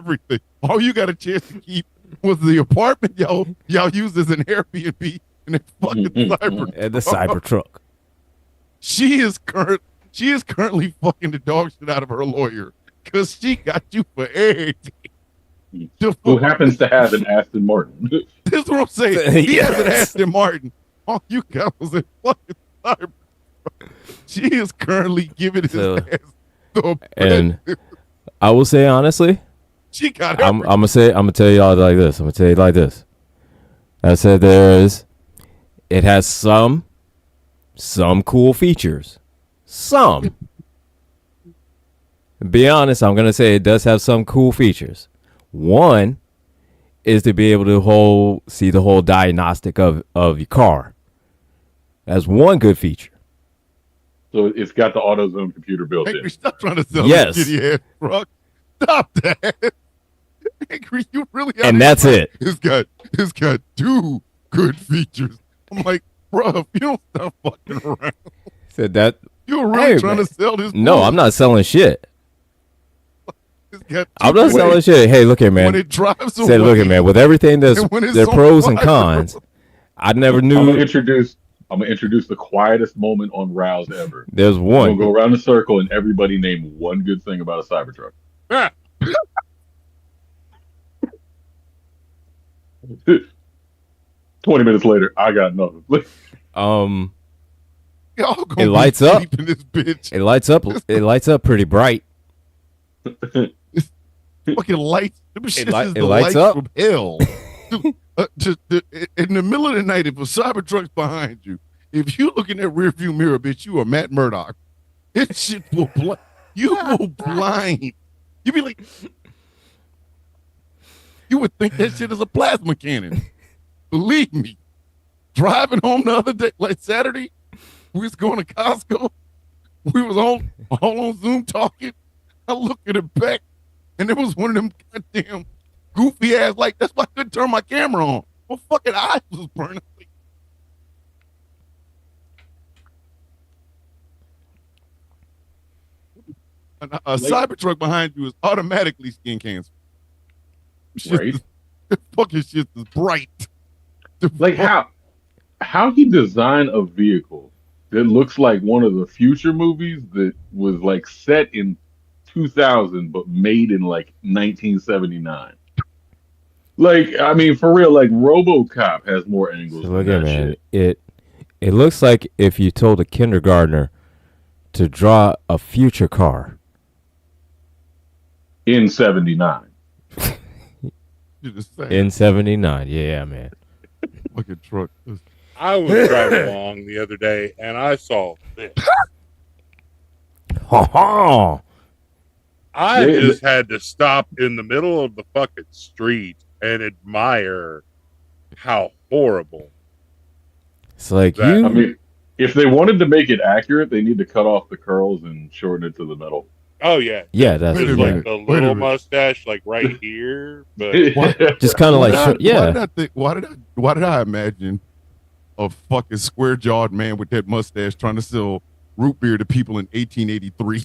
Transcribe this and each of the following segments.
everything. All you got a chance to keep was the apartment y'all used as an Airbnb and that fucking Cybertruck. And the Cybertruck. She is currently fucking the dog shit out of her lawyer because she got you for everything. Who happens to have an Aston Martin? This is what I'm saying. He has an Aston Martin. All you got was a fucking Cybertruck. She is currently giving his ass the And I will say honestly, she got I'm gonna tell y'all like this. I'm gonna tell you like this. I said it has some cool features. Some. Be honest, I'm gonna say it does have some cool features. One is to be able to see the whole diagnostic of your car. That's one good feature. So it's got the AutoZone computer built in. Angry, stop trying to sell that shitty ass truck. Stop that. Angry, you really And that's it. It's got two good features. I'm like, bro, if you don't stop fucking around. Said that. You're really trying to sell this. No, I'm not selling shit. got I'm not selling shit. Hey, look here, man. When it drives away. Say, look here, man. With everything there's pros and cons. I never knew. I'm gonna introduce the quietest moment on Rouse ever. There's one. We'll go around the circle and everybody name one good thing about a Cybertruck. 20 minutes later, I got nothing. It lights up. In this bitch. It lights up. It lights up pretty bright. Fucking lights. It lights up from hell. Just in the middle of the night, if a Cybertruck's behind you, if you look in that rearview mirror, bitch, you are Matt Murdock. It shit will you will blind. You be like, you would think that shit is a plasma cannon. Believe me. Driving home the other day, like Saturday, we was going to Costco. We was all on Zoom talking. I looked at it back, and there was one of them goddamn goofy ass, like, that's why I couldn't turn my camera on. My fucking eyes was burning. A Cybertruck behind you is automatically skin cancer. Right? The fucking shit is bright. Like how he designed a vehicle that looks like one of the future movies that was like set in 2000 but made in like 1979. Like, I mean, for real, like RoboCop has more angles. Look at man, shit. It looks like if you told a kindergartner to draw a future car in 79. In 79, yeah, man. Fucking truck. I was driving along the other day and I saw this. I just had to stop in the middle of the fucking street and admire how horrible. It's like I mean, if they wanted to make it accurate, they need to cut off the curls and shorten it to the middle. Oh yeah, yeah, that's like the little mustache, like right here, but just kind of like yeah. Why did I imagine a fucking square jawed man with that mustache trying to sell root beer to people in 1883?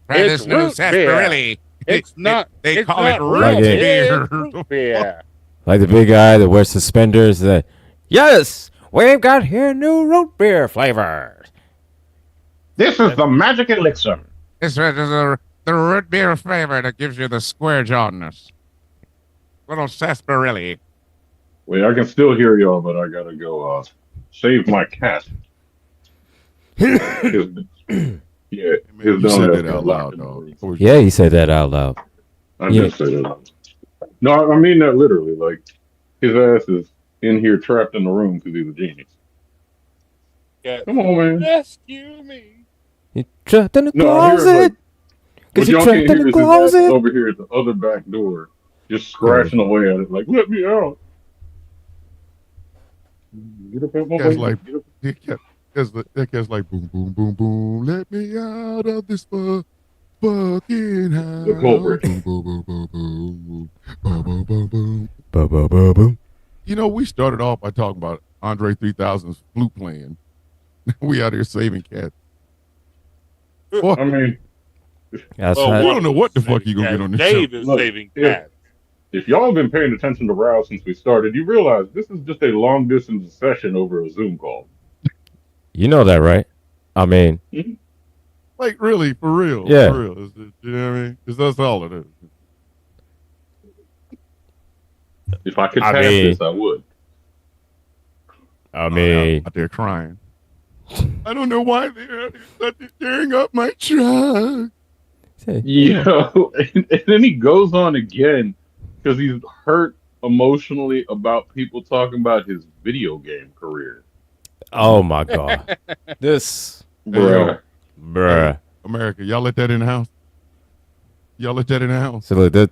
It's new sarsaparilla. It's not. They call it root beer. Like the big guy that wears suspenders. That yes, we've got here new root beer flavors. This is the magic elixir. This is the root beer flavor that gives you the square jawedness. Little sarsaparilla. Wait, I can still hear y'all, but I gotta go save my cat. Yeah, you said that out loud, dog. Yeah, he said that out loud. I did say that out loud. No, I mean that literally. Like, his ass is in here trapped in the room because he's a genius. Yeah. Come on, man. Rescue me. You trapped in the closet. Because y'all can't hear his ass over here at the other back door, just scratching away at it, like, let me out. Get up, that guy's like, boom, boom, boom, boom. Let me out of this fucking house. The culprit. Boom, boom, boom, boom, boom, boom, boom, boom, boom. Boom, boom, boom, boom. You know, we started off by talking about Andre 3000's flute playing. We out here saving cats. I mean, That's Well, how- I one don't know of what the them's fuck you saving gonna get cats. on this Dave show. is Look, saving yeah. cats. If y'all have been paying attention to Rouse since we started, you realize this is just a long distance session over a Zoom call. You know that, right? I mean, Like really, for real, Yeah. for real. You know what I mean? 'Cause that's all it is. If I could I pass mean- this, I would. I mean, Out there crying. I don't know why they're tearing up my truck. Yo, and then he goes on again because he's hurt emotionally about people talking about his video game career. oh my god, this, Bruh. bruh. America, y'all let that in the house. Y'all let that in the house. So look, that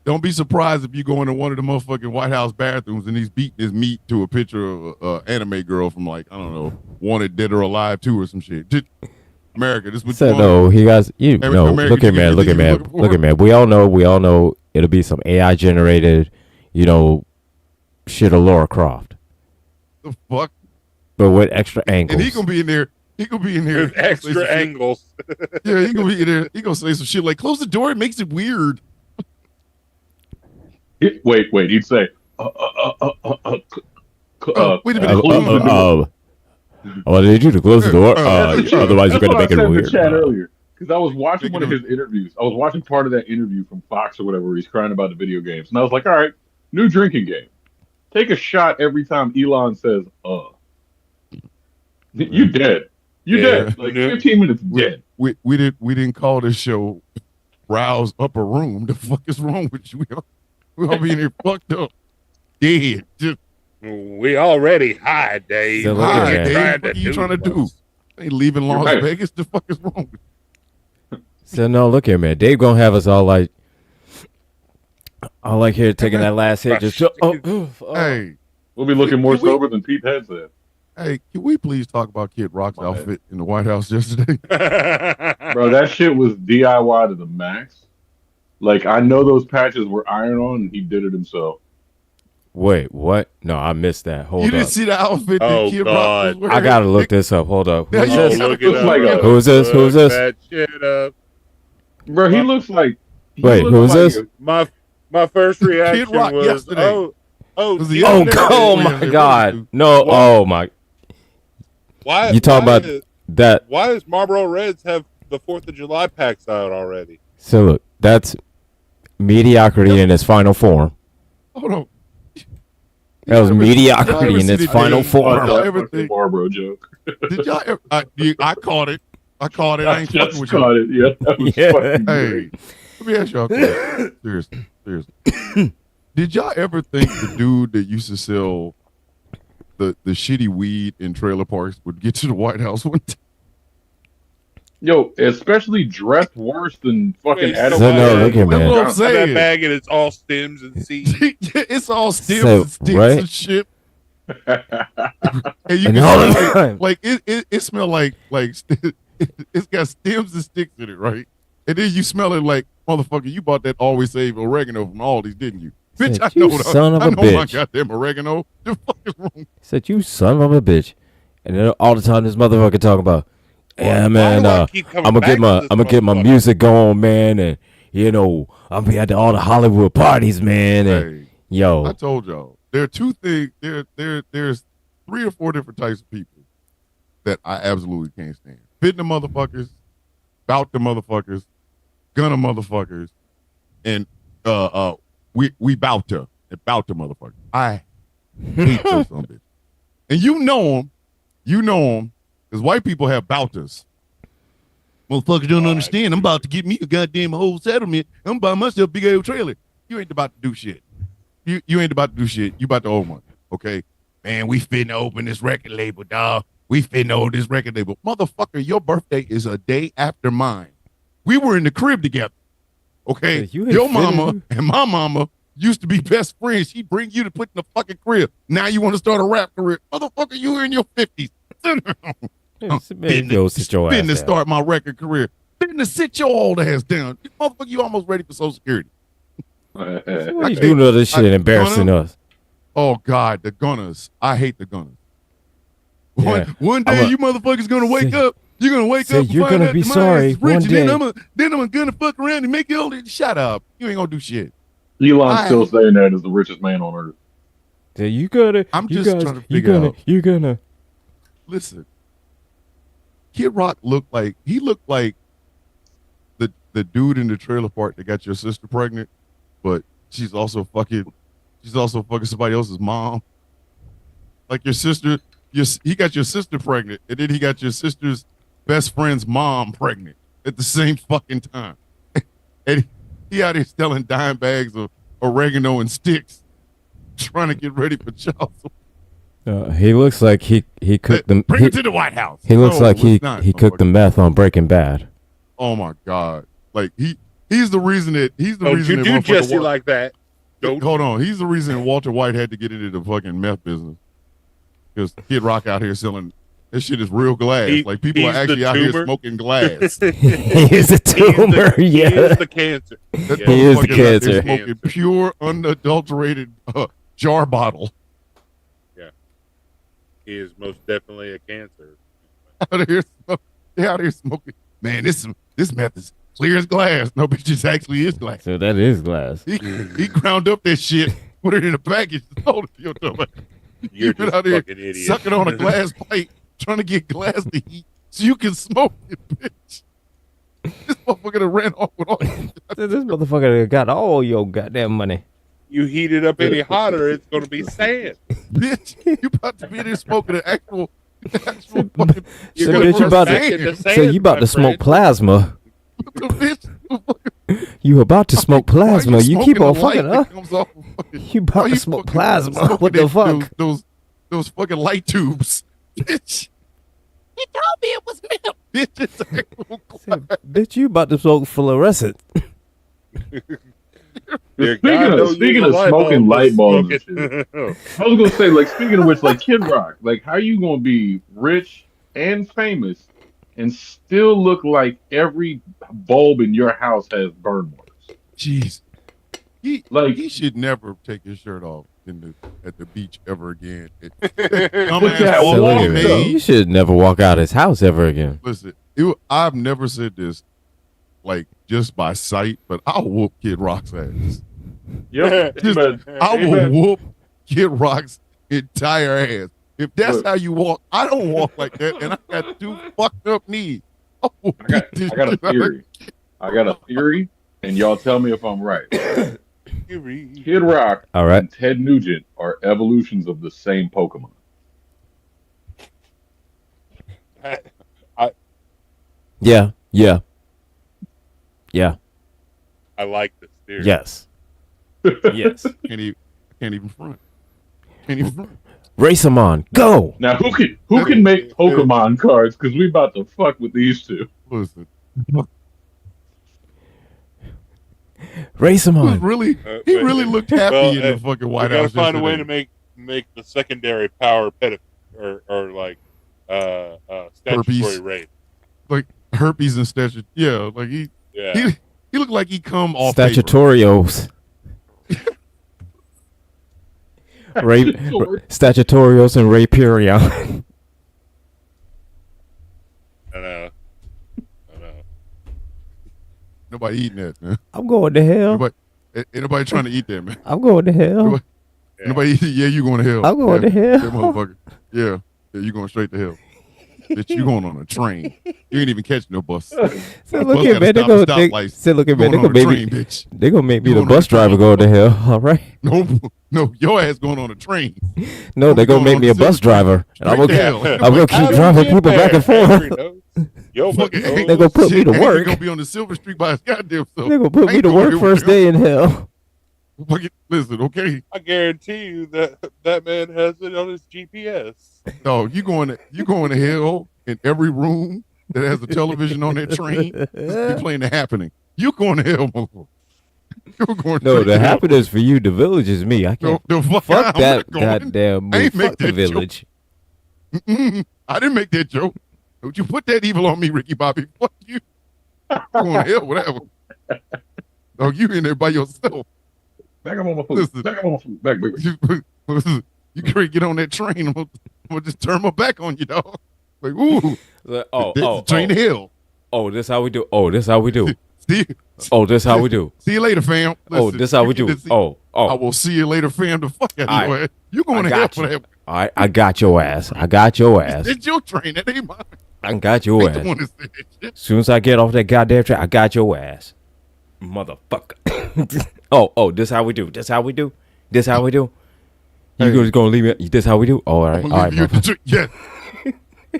Don't be surprised if you go into one of the motherfucking White House bathrooms and he's beating his meat to a picture of an anime girl from like, I don't know, Wanted Dead or Alive 2 or some shit. Just, America, this is what said you no. He guys, you America, no. America, Look at you man. get Look what at you're man. looking for? Look at man. We all know it'll be some AI generated, shit of Laura Croft, the fuck? but with extra angles. And he gonna be in there. He gonna be in there. With extra angles. Yeah, he gonna be in there. He gonna say some shit like, "Close the door. It makes it weird." Wait, he'd say, Wait a minute. close the door. I need you to close the door. That's what- Otherwise, you're that's gonna what make I it said in the weird. chat earlier because I was watching Speaking one of of- his interviews. I was watching part of that interview from Fox or whatever where he's crying about the video games, and I was like, all right, new drinking game. Take a shot every time Elon says, You dead. You Yeah. dead. Like Yeah. 15 minutes dead. We didn't call this show Rouse Upper Room. The fuck is wrong with you? We all be in here fucked up, dead. Just We already high, Dave. So look Hi, at Dave. that. What are you trying to do? Ain't leaving You're Las right. Vegas. The fuck is wrong with So no, look here, man. Dave gonna have us all like here taking that last hit. Just you? Hey, We'll be looking more Can we- sober than Pete Head said. hey, can we please talk about Kid Rock's My bad. outfit in the White House yesterday? Bro, that shit was DIY to the max. Like, I know those patches were iron on, and he did it himself. Wait, what? No, I missed that. You Hold didn't up. see the outfit Oh, that Kid God. Rock was wearing? I gotta look this up. Hold up. Yeah, Who's you- this? Oh, Look it looks up. like a- Who's this? Who's this? That shit up. Bro, he looks like... he Wait, looks who's like this? My first reaction Rock was, yesterday. Oh, Was he Kid yesterday? Rock. oh Yeah, my they God. really do. No, What? oh my. why You talking why about is- that? Why does Marlboro Reds have the 4th of July packs out already? So look, that's mediocrity in its final form. Hold on. That was Y'all ever mediocrity in see its the final Dave- form. y'all that ever fucking think- Barbaro joke. Did y'all ever? I caught it. I caught it. I I ain't fucking just with caught you. it. Yeah, that was Yeah. fucking Hey, great. let me ask y'all a question. Seriously. Did y'all ever think the dude that used to sell the shitty weed in trailer parks would get to the White House one time? Yo, especially dressed worse than fucking Wait, Adam. So no, look here, That's man. what I'm That saying. bag and it's all stems and seeds. It's all stems So, and sticks right? and shit. And you And can all the smell time. like it smell like it's got stems and sticks in it, right? And then you smell it like, motherfucker, you bought that Always Save oregano from Aldi's, didn't you? Bitch, Said, I "You know son of I a know my bitch." goddamn oregano. The fuck is wrong? Said you son of a bitch. And then all the time this motherfucker talking about, yeah Why man, do I keep coming I'm gonna back to this get my motherfucker? music going, man, and I'm be at all the Hollywood parties, man, and Hey, I yo, told y'all there are two things. There's 3 or 4 different types of people that I absolutely can't stand. Fitting the motherfuckers, bout the motherfuckers, gunna motherfuckers, and we bout to motherfuckers. I hate those some bitches. And you know them, because white people have bouters. Motherfuckers don't understand. I'm about to get me a goddamn whole settlement. I'm buying myself a big old trailer. You ain't about to do shit. You ain't about to do shit. You about to owe money. Okay? Man, we finna open this record label, dog. We finna open this record label. Motherfucker, your birthday is a day after mine. We were in the crib together. Okay? Yeah, you ain't Your finna mama do- and my mama used to be best friends. She bring you to put in the fucking crib. Now you want to start a rap career. Motherfucker, you in your 50s. man, go sit your Been ass to down. start my record career. Been to sit your old ass down. Motherfucker, you almost ready for Social Security. What are you doing all this shit and embarrassing us? Oh God, the Gunners. I hate the Gunners. Yeah. One day I'm a- you motherfuckers gonna wake up You're gonna wake Say up and you're find gonna out be that my sorry ass is rich, one and then day. I'm gonna fuck around and make you all shut up. You ain't gonna do shit. Elon's still saying that is the richest man on earth. Say you gonna. I'm you just guys, trying to you figure gonna. out. You're gonna. Listen, Kid Rock looked like the dude in the trailer park that got your sister pregnant, but she's also fucking somebody else's mom. Like your sister, he got your sister pregnant, and then he got your sister's best friend's mom pregnant at the same fucking time. And he out here selling dime bags of oregano and sticks, trying to get ready for child support. He looks like he cooked them. Bring him to the White House. He looks like he cooked the the. meth on Breaking Bad. Oh my God! Like he's the reason that Don't you do Jesse like that? Don't. Hold on, he's the reason Walter White had to get into the fucking meth business. Because Kid Rock out here selling this shit is real glass. Like people are actually out here smoking glass. He is a tumor. He is the cancer. He is the cancer. Smoking pure, unadulterated jar bottle. Yeah, he is most definitely a cancer. Out here smoking. Man, this meth is clear as glass. No, bitch, it actually is glass. So that is glass. He ground up that shit, put it in a package, and sold it to your dumb. You're been just out here fucking idiot. sucking on a glass pipe, trying to get glass to heat so you can smoke it, bitch. This motherfucker done ran off with all. This motherfucker got all your goddamn money. You heat it up any hotter, it's gonna be sand. Bitch, you about to be there smoking an actual fucking. So bitch, you about to smoke plasma. You about to smoke plasma. You keep on fucking up. You about to smoke plasma. What the fuck? Those fucking light tubes. Bitch. He told me it was milk. Bitch, it's actual glass. Bitch, you about to smoke fluorescent. Speaking of smoking light bulbs and shit, I was gonna say, like, speaking of which, like Kid Rock, like, how you gonna be rich and famous and still look like every bulb in your house has burn marks? Jeez, he should never take his shirt off at the beach ever again. You should never walk out his house ever again. Listen, I've never said this, like, just by sight, but I'll whoop Kid Rock's ass. Yeah, I will whoop Kid Rock's entire ass. If that's how you walk, I don't walk like that, and I got two fucked up knees. I got a theory. I got a theory, and y'all tell me if I'm right. Kid Rock and Ted Nugent are evolutions of the same Pokemon. Yeah. I like this theory. Yes. Yes. Can't even front. Race them on. Go. Now who can make Pokemon cards? Because we about to fuck with these two. Listen. Race them on. He really looked happy in the fucking White House. We gotta find a way to make the secondary power or like statutory herpes. rape. Like herpes and statutory. Yeah, like he looked like he come off Statutorios. Statutorios and Rayperion. I know. Nobody eating that, man. I'm going to hell. Ain't nobody trying to eat that, man. I'm going to hell. Nobody you going to hell. I'm going to hell. Yeah, motherfucker. Yeah, you going straight to hell. Bitch, you going on a train. You ain't even catching no bus. So look at man, they gonna make me the bus driver go to hell. All right. No, your ass going on a train. No, they're gonna make me a bus driver, and I'm gonna keep driving people back and forth. They're gonna put me to work. Gonna be on the Silver Street by his goddamn self. They're gonna put me to work first day in hell. Listen, okay. I guarantee you that man has it on his GPS. No, you going to hell in every room that has a television on that train. You playing The Happening. You going to hell, motherfucker. No, The Happening is for you. The Village is me. I can't. Fuck that goddamn movie. Fuck The Village. I didn't make that joke. Don't you put that evil on me, Ricky Bobby. Fuck you. Going to hell, whatever. No, you in there by yourself. Back up on my foot. Listen, back up on my foot. Back. You can't get on that train. I'm gonna just turn my back on you, dog. Like, ooh, train to hell. Oh, this how we do. Oh, this how we do. See, Oh, this how we do. see you later, fam. Oh, Listen, this how you we get do. to see- Oh, I oh. will see you later, fam. The fuck out of here. You going to I hell got for you. that? All right, I got your ass. I got your ass. It's your train. That ain't mine. I got your I ain't the ass. one that said that shit. As soon as I get off that goddamn train, I got your ass, motherfucker. oh, this how we do. This how we do. This how we do. You just gonna leave me? This how we do? Oh, all right, I'm all gonna right. leave you at the motherfucker.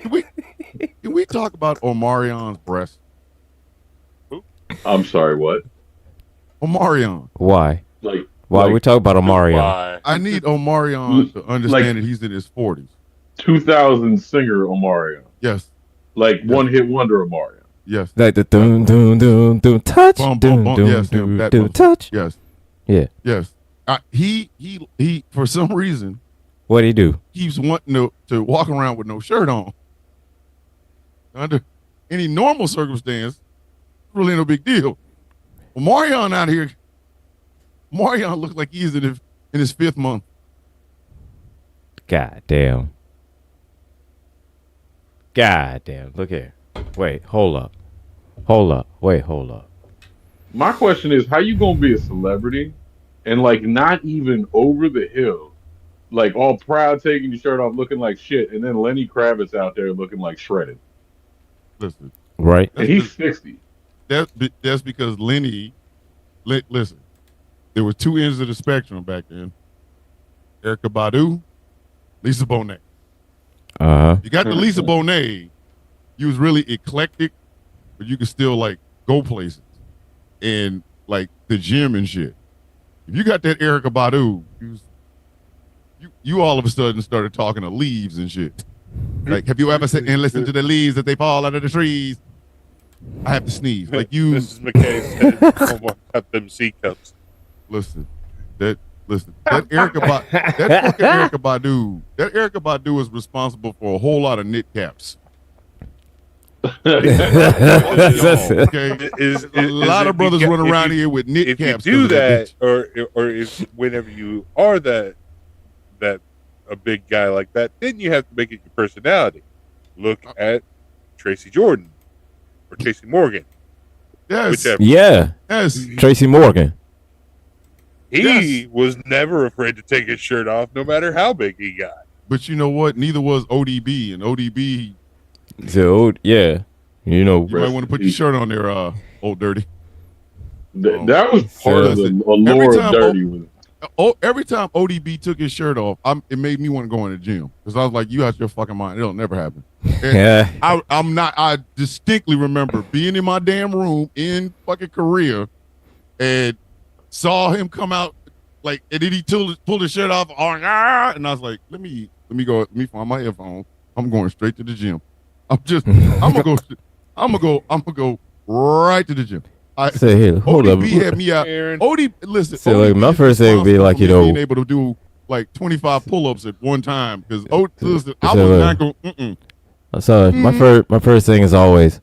tree. Yeah. Can we talk about Omarion's breast? I'm sorry, what? Omarion. Why? Like, Why like we talk about Omarion? Why? I need Omarion to understand that he's in his 40s. 2000 singer Omarion. Yes. Like one-hit wonder Omarion. Yes. Like the doom touch, Bum, bum, doom bum. doom Yes, him, doom that doom motherfucker. touch. Yes. Yeah. Yes. He for some reason What he do? keeps wanting to walk around with no shirt on. Under any normal circumstance, really no big deal. Well, Marion out here, Marion looks like he's in his 5th month. God damn. God damn. Look here. Wait. Hold up. Wait. Hold up. My question is, how you gonna be a celebrity and like not even over the hill, like all proud taking your shirt off looking like shit, and then Lenny Kravitz out there looking like shredded, Listen, Right. and he's 60. that's because Lenny. Listen, there were 2 ends of the spectrum back then. Erykah Badu, Lisa Bonet. You got the Lisa Bonet. You was really eclectic, but you could still like go places and like the gym and shit. If you got that Erykah Badu, you all of a sudden started talking to leaves and shit. Like, have you ever sat and listened to the leaves that they fall out of the trees? I have to sneeze. Like you Mrs. McKay said, "Oh, cut them C cups." listen. That Erykah Badu is responsible for a whole lot of knit caps. Okay, a lot of brothers run around here with knit If caps. you do 'cause of that, or if whenever you are that a big guy like that, then you have to make it your personality. Look at Tracy Jordan or Tracy Morgan, Yes, whichever. Yeah. yes. Tracy Morgan. He was never afraid to take his shirt off, no matter how big he got. But you know what? Neither was ODB, and ODB. So yeah. You know. You might want to put your shirt on there, old dirty. That was part of the Listen, allure of Dirty. Every time ODB took his shirt off, it made me want to go in the gym because I was like, "You out your fucking mind? It'll never happen." And Yeah. I'm not. I distinctly remember being in my damn room in fucking Korea, and saw him come out like, and then he pulled his shirt off, and I was like, "Let me find my headphones. I'm going straight to the gym. I'm gonna go right to the gym." Say here, hold up. ODB had me out. Aaron, Listen. So, like, my ODB first thing would be like, responsible for you know, being able to do like 25 pull-ups at one time because listen, I so, was not going. So my first thing is always,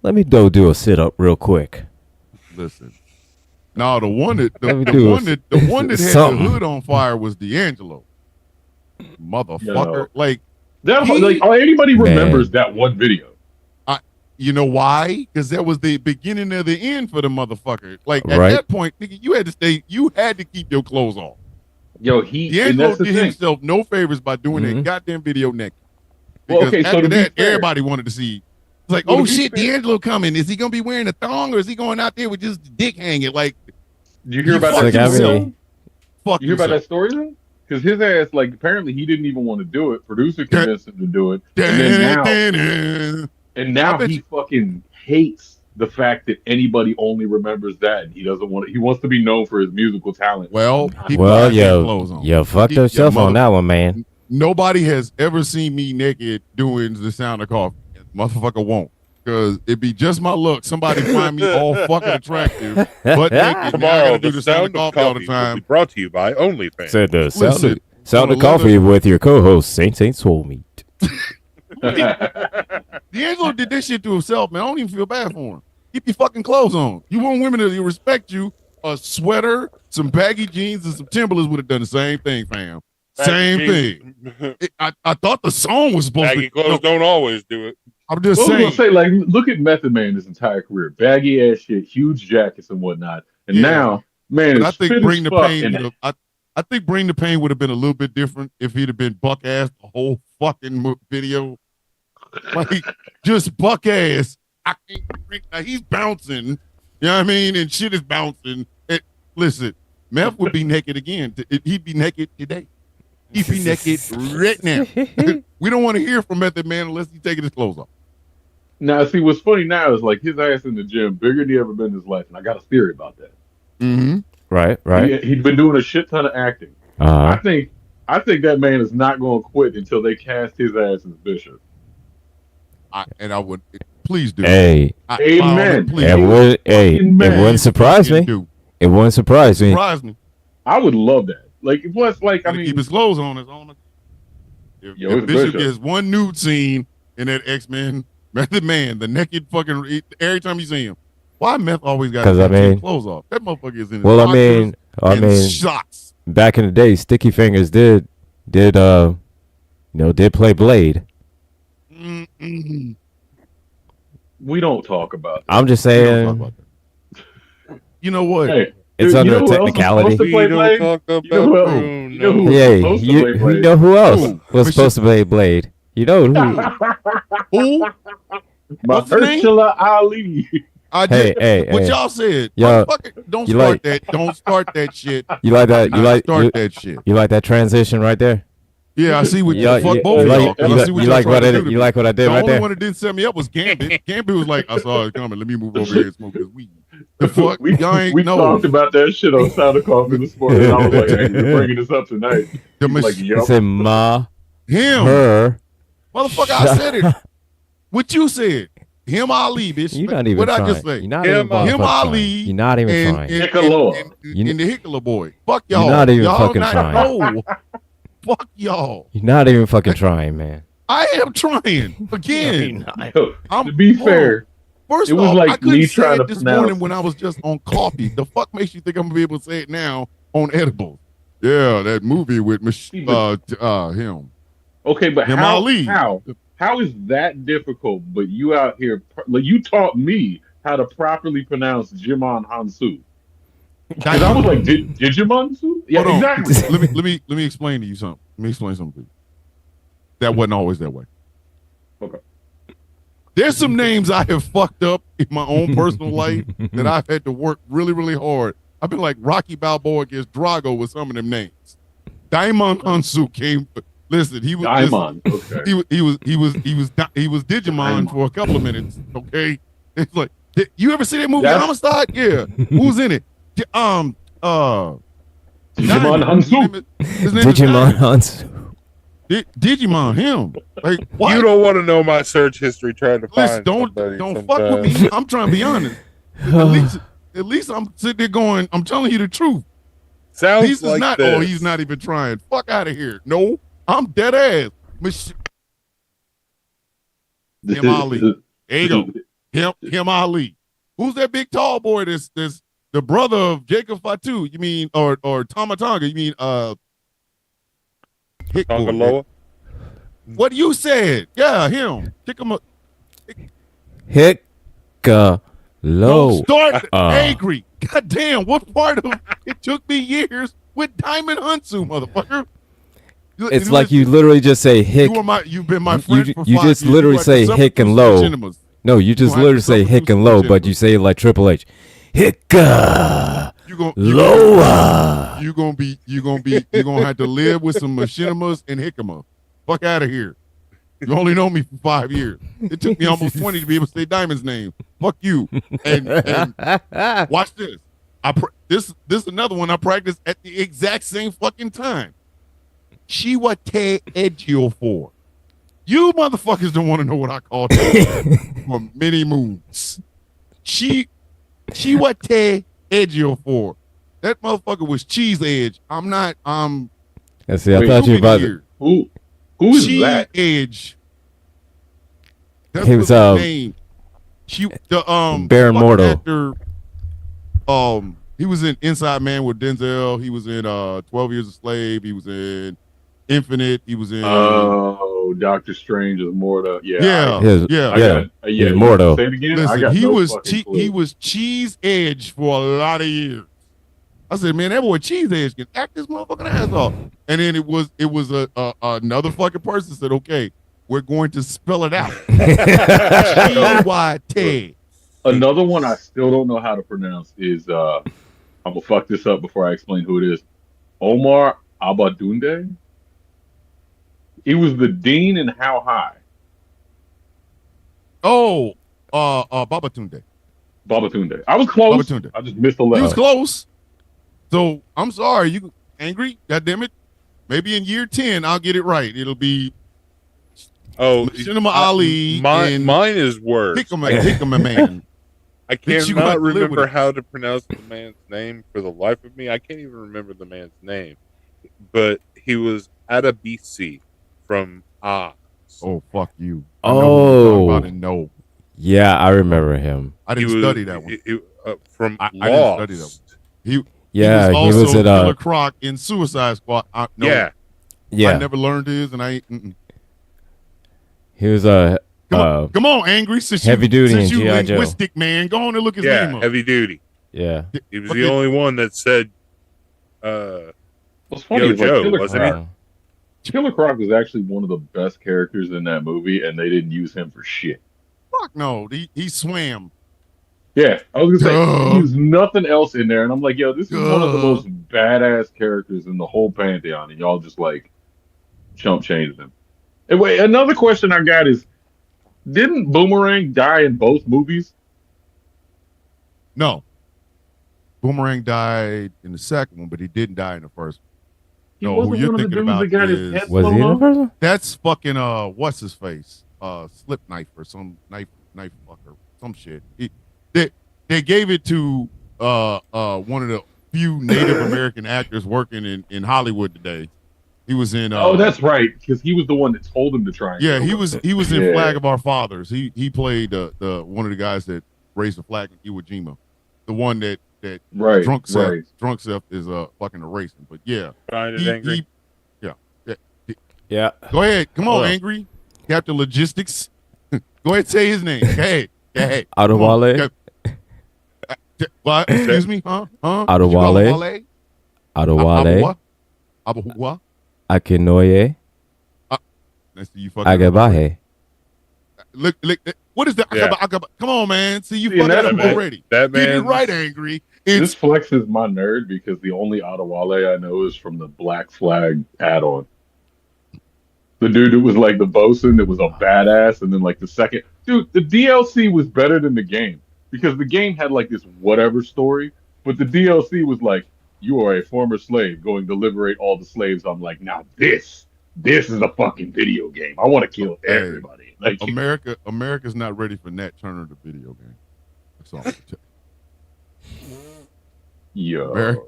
let me do a sit up real quick. Listen. No, the one that Let me do the one that had something. the hood on fire was D'Angelo. Motherfucker. No. Like, That He- like anybody remembers that one video. you know why? Because that was the beginning of the end for the motherfucker. Like at Right. that point, nigga, you had to keep your clothes on. Yo, and D'Angelo that's the did thing. himself no favors by doing Mhm. that goddamn video naked. Well, Because okay, so after to be that, fair- everybody wanted to see. It's like, Well, to oh be shit, fair- D'Angelo coming. Is he gonna be wearing a thong or is he going out there with just the dick hanging? Like, Did you hear about fuck that? Like, I story? mean- fuck You hear about yourself. that story then? Because his ass, like, apparently he didn't even want to do it. Producer convinced him to do it, and then now I bet he you- fucking hates the fact that anybody only remembers that. And he doesn't want. He wants to be known for his musical talent. Well, he Well, probably had clothes on. you fucked He- yourself yeah, on that one, man. Nobody has ever seen me naked doing the sound of coffee. Motherfucker won't. Because it'd be just my luck. Somebody find me all fucking attractive, but naked. Now I tomorrow, gotta do the the sound sound of of coffee all the coffee will time. be brought to you by OnlyFans. Said the Listen, sound of on a coffee with your co-host Saint Soul Meat. D'Angelo did this shit to himself, man. I don't even feel bad for him. Keep your fucking clothes on. You want women to respect you. A sweater, some baggy jeans, and some Timberlands would have done the same thing, fam. Same Baggy thing. I thought the song was supposed Baggy to. clothes don't always do it. I'm just Well, I was saying. gonna say, like, look at Method Man his entire career, baggy ass shit, huge jackets and whatnot, and Yeah. now, man, But I it's think fit Bring as the fuck. Pain would have. I think Bring the Pain would have been a little bit different if he'd have been buck ass the whole fucking video. Like just buck ass. I can't drink. Now he's bouncing. You know what I mean? And shit is bouncing. Listen, Meth would be naked again. He'd be naked today. He'd be naked right now. We don't want to hear from Method Man unless he's taking his clothes off. Now, see, what's funny now is like his ass in the gym bigger than he ever been in his life, and I got a theory about that. Mm-hmm. Right. He'd been doing a shit ton of acting. I think that man is not going to quit until they cast his ass as Bishop. I would please do. Amen. It wouldn't surprise me. It wouldn't surprise me. I would love that. Like, it was like, I mean, keep his clothes on. If Bishop gets one nude scene in that X-Men Method Man, the naked fucking every time you see him, why Meth always got his clothes off? That motherfucker is in his boxers and shots. Back in the day, Sticky Fingers did play Blade. Mm-mm. We don't talk about that. I'm just saying. You know what? Hey, it's under a technicality. We don't talk about Bruno. You know who else was supposed to play Blade? You know who? Who? Mahershala Ali. Hey, what y'all said? Don't start that shit. You like that? That shit. You like that transition right there? Yeah, I see what you fuck both of y'all. You like what I did right there? The only one that didn't set me up was Gambit. Gambit was like, I saw it coming. Let me move over here and smoke this weed. The fuck? We talked about that shit on Sound of Coffee this morning. And I was like, hey, you're bringing this up tonight. He said, him, her, motherfucker. I said it. What you said? Him, Ali, bitch. You're not even what trying. I just say? You're not even Ali. You're not even trying. And the Hickler boy. Fuck y'all. You're not even fucking trying. Fuck y'all. You're not even fucking trying, man. I am trying. Again. To be fair, first of all, I couldn't say it this morning when I was just on coffee. The fuck makes you think I'm gonna be able to say it now on edibles? Yeah, that movie with him. Okay, but how is that difficult? But you out here, like, you taught me how to properly pronounce Jimon Hansu. Because I was like, Digimon Hansu? Yeah, exactly. Let me explain to you something. Let me explain something to you. That wasn't always that way. Okay. There's some names I have fucked up in my own personal life that I've had to work really, really hard. I've been like Rocky Balboa against Drago with some of them names. Daimon Hansu came. Listen, he was Daimon. Okay. He was Digimon for a couple of minutes. Okay, it's like, you ever see that movie Homicide? Yeah, who's in it? Digimon Hansu. Digimon Hansu. Digimon, him. Like, what? You don't want to know my search history trying to find. Don't fuck with me. I'm trying to be honest. At least I'm sitting there going, I'm telling you the truth. Sounds he's like not. this. Oh, he's not even trying. Fuck out of here. No, I'm dead ass. Him Ali. There you go. Him Ali. Who's that big tall boy? This the brother of Jacob Fatu. You mean or Tamatanga? You mean Tongaloa? What you said? Yeah, him. Kick him up. Hicka low. Don't start angry. God damn, what part of it took me years with Diamond Hunsu, motherfucker? It's like you literally just say hick. You've been my friend for 5 years. You just literally say hick and low. No, you just literally say hick and low, but you say it like Triple H. Hicka. Lower. You're gonna have to live with some machinimas and hickama. Fuck out of here. You only know me for 5 years. It took me almost 20 to be able to say Diamond's name. Fuck you. And watch this. This is another one I practiced at the exact same fucking time. Chiwa te edgio for. You motherfuckers don't want to know what I call it for many moons. Chiwa te edgio for. That motherfucker was cheese edge. I'm not. See, I thought you were about to. Who is cheese that? Edge. That's he was name. Baron Mordo. Actor, he was in Inside Man with Denzel. He was in 12 Years a Slave. He was in Infinite. He was in. Oh, Doctor Strange is Mordo. Yeah. He's Mordo. Say it again. Listen, I got he no was fucking clue. he was Cheese Edge for a lot of years. I said, man, that boy Cheese Edge can act this motherfucking ass off. And then it was another fucking person said, okay, we're going to spell it out. G-Y-T. Another one I still don't know how to pronounce is I'm gonna fuck this up before I explain who it is. Omar Abadunde. He was the dean in How High. Oh, Babatunde. Babatunde. I was close. Babatunde. I just missed the letter. He was close. So I'm sorry, you angry? God damn it. Maybe in year 10 I'll get it right. It'll be Cinema Ali. Mine is worse. Hickman man. I cannot remember how to pronounce the man's name for the life of me. I can't even remember the man's name. But he was Adabisi from Oz. Oh, fuck you. No. Yeah, I remember him. I didn't study that one. From I didn't study that one. He was at Killer Croc in Suicide Squad. Yeah. I never learned his, and I. He was come on, angry. Heavy duty in G.I. Joe. Linguistic man, go on and look his name up. Heavy duty. Yeah, he was the only one that said, What's funny is Joe, like wasn't he? Killer Croc was actually one of the best characters in that movie, and they didn't use him for shit. Fuck no, he swam. Yeah, I was gonna say he was nothing else in there, and I'm like, yo, this is one of the most badass characters in the whole pantheon, and y'all just like chump changed him. And wait, another question I got is, didn't Boomerang die in both movies? No, Boomerang died in the second one, but he didn't die in the first one. No, who you're thinking about is was he in the first one? That's fucking what's his face? Slip knife or some knife fucker, some shit. They gave it to one of the few Native American actors working in Hollywood today. He was in. That's right, because he was the one that told him to try. Yeah, he was in Flag of Our Fathers. He played the one of the guys that raised the flag in Iwo Jima, the one that drunk Seth is fucking erasing. But yeah, angry. Yeah. Go ahead, come on, angry Captain Logistics. Go ahead, say his name. Hey. Adewale. What? Excuse me? Huh? Adewale. Abahuwa. Akinoye. Agabahe. Look, what is that? Yeah. Come on, man. See, you fucked up already. That man. Get it right, angry. This flexes my nerd because the only Adewale I know is from the Black Flag add-on. The dude who was like the bosun that was a badass, and then like the second dude, the DLC was better than the game because the game had like this whatever story, but the DLC was like, you are a former slave going to liberate all the slaves. I'm like, now this is a fucking video game. I want to kill everybody. Like America's not ready for Nat Turner, the video game. That's all I'm tell you. Yo, America,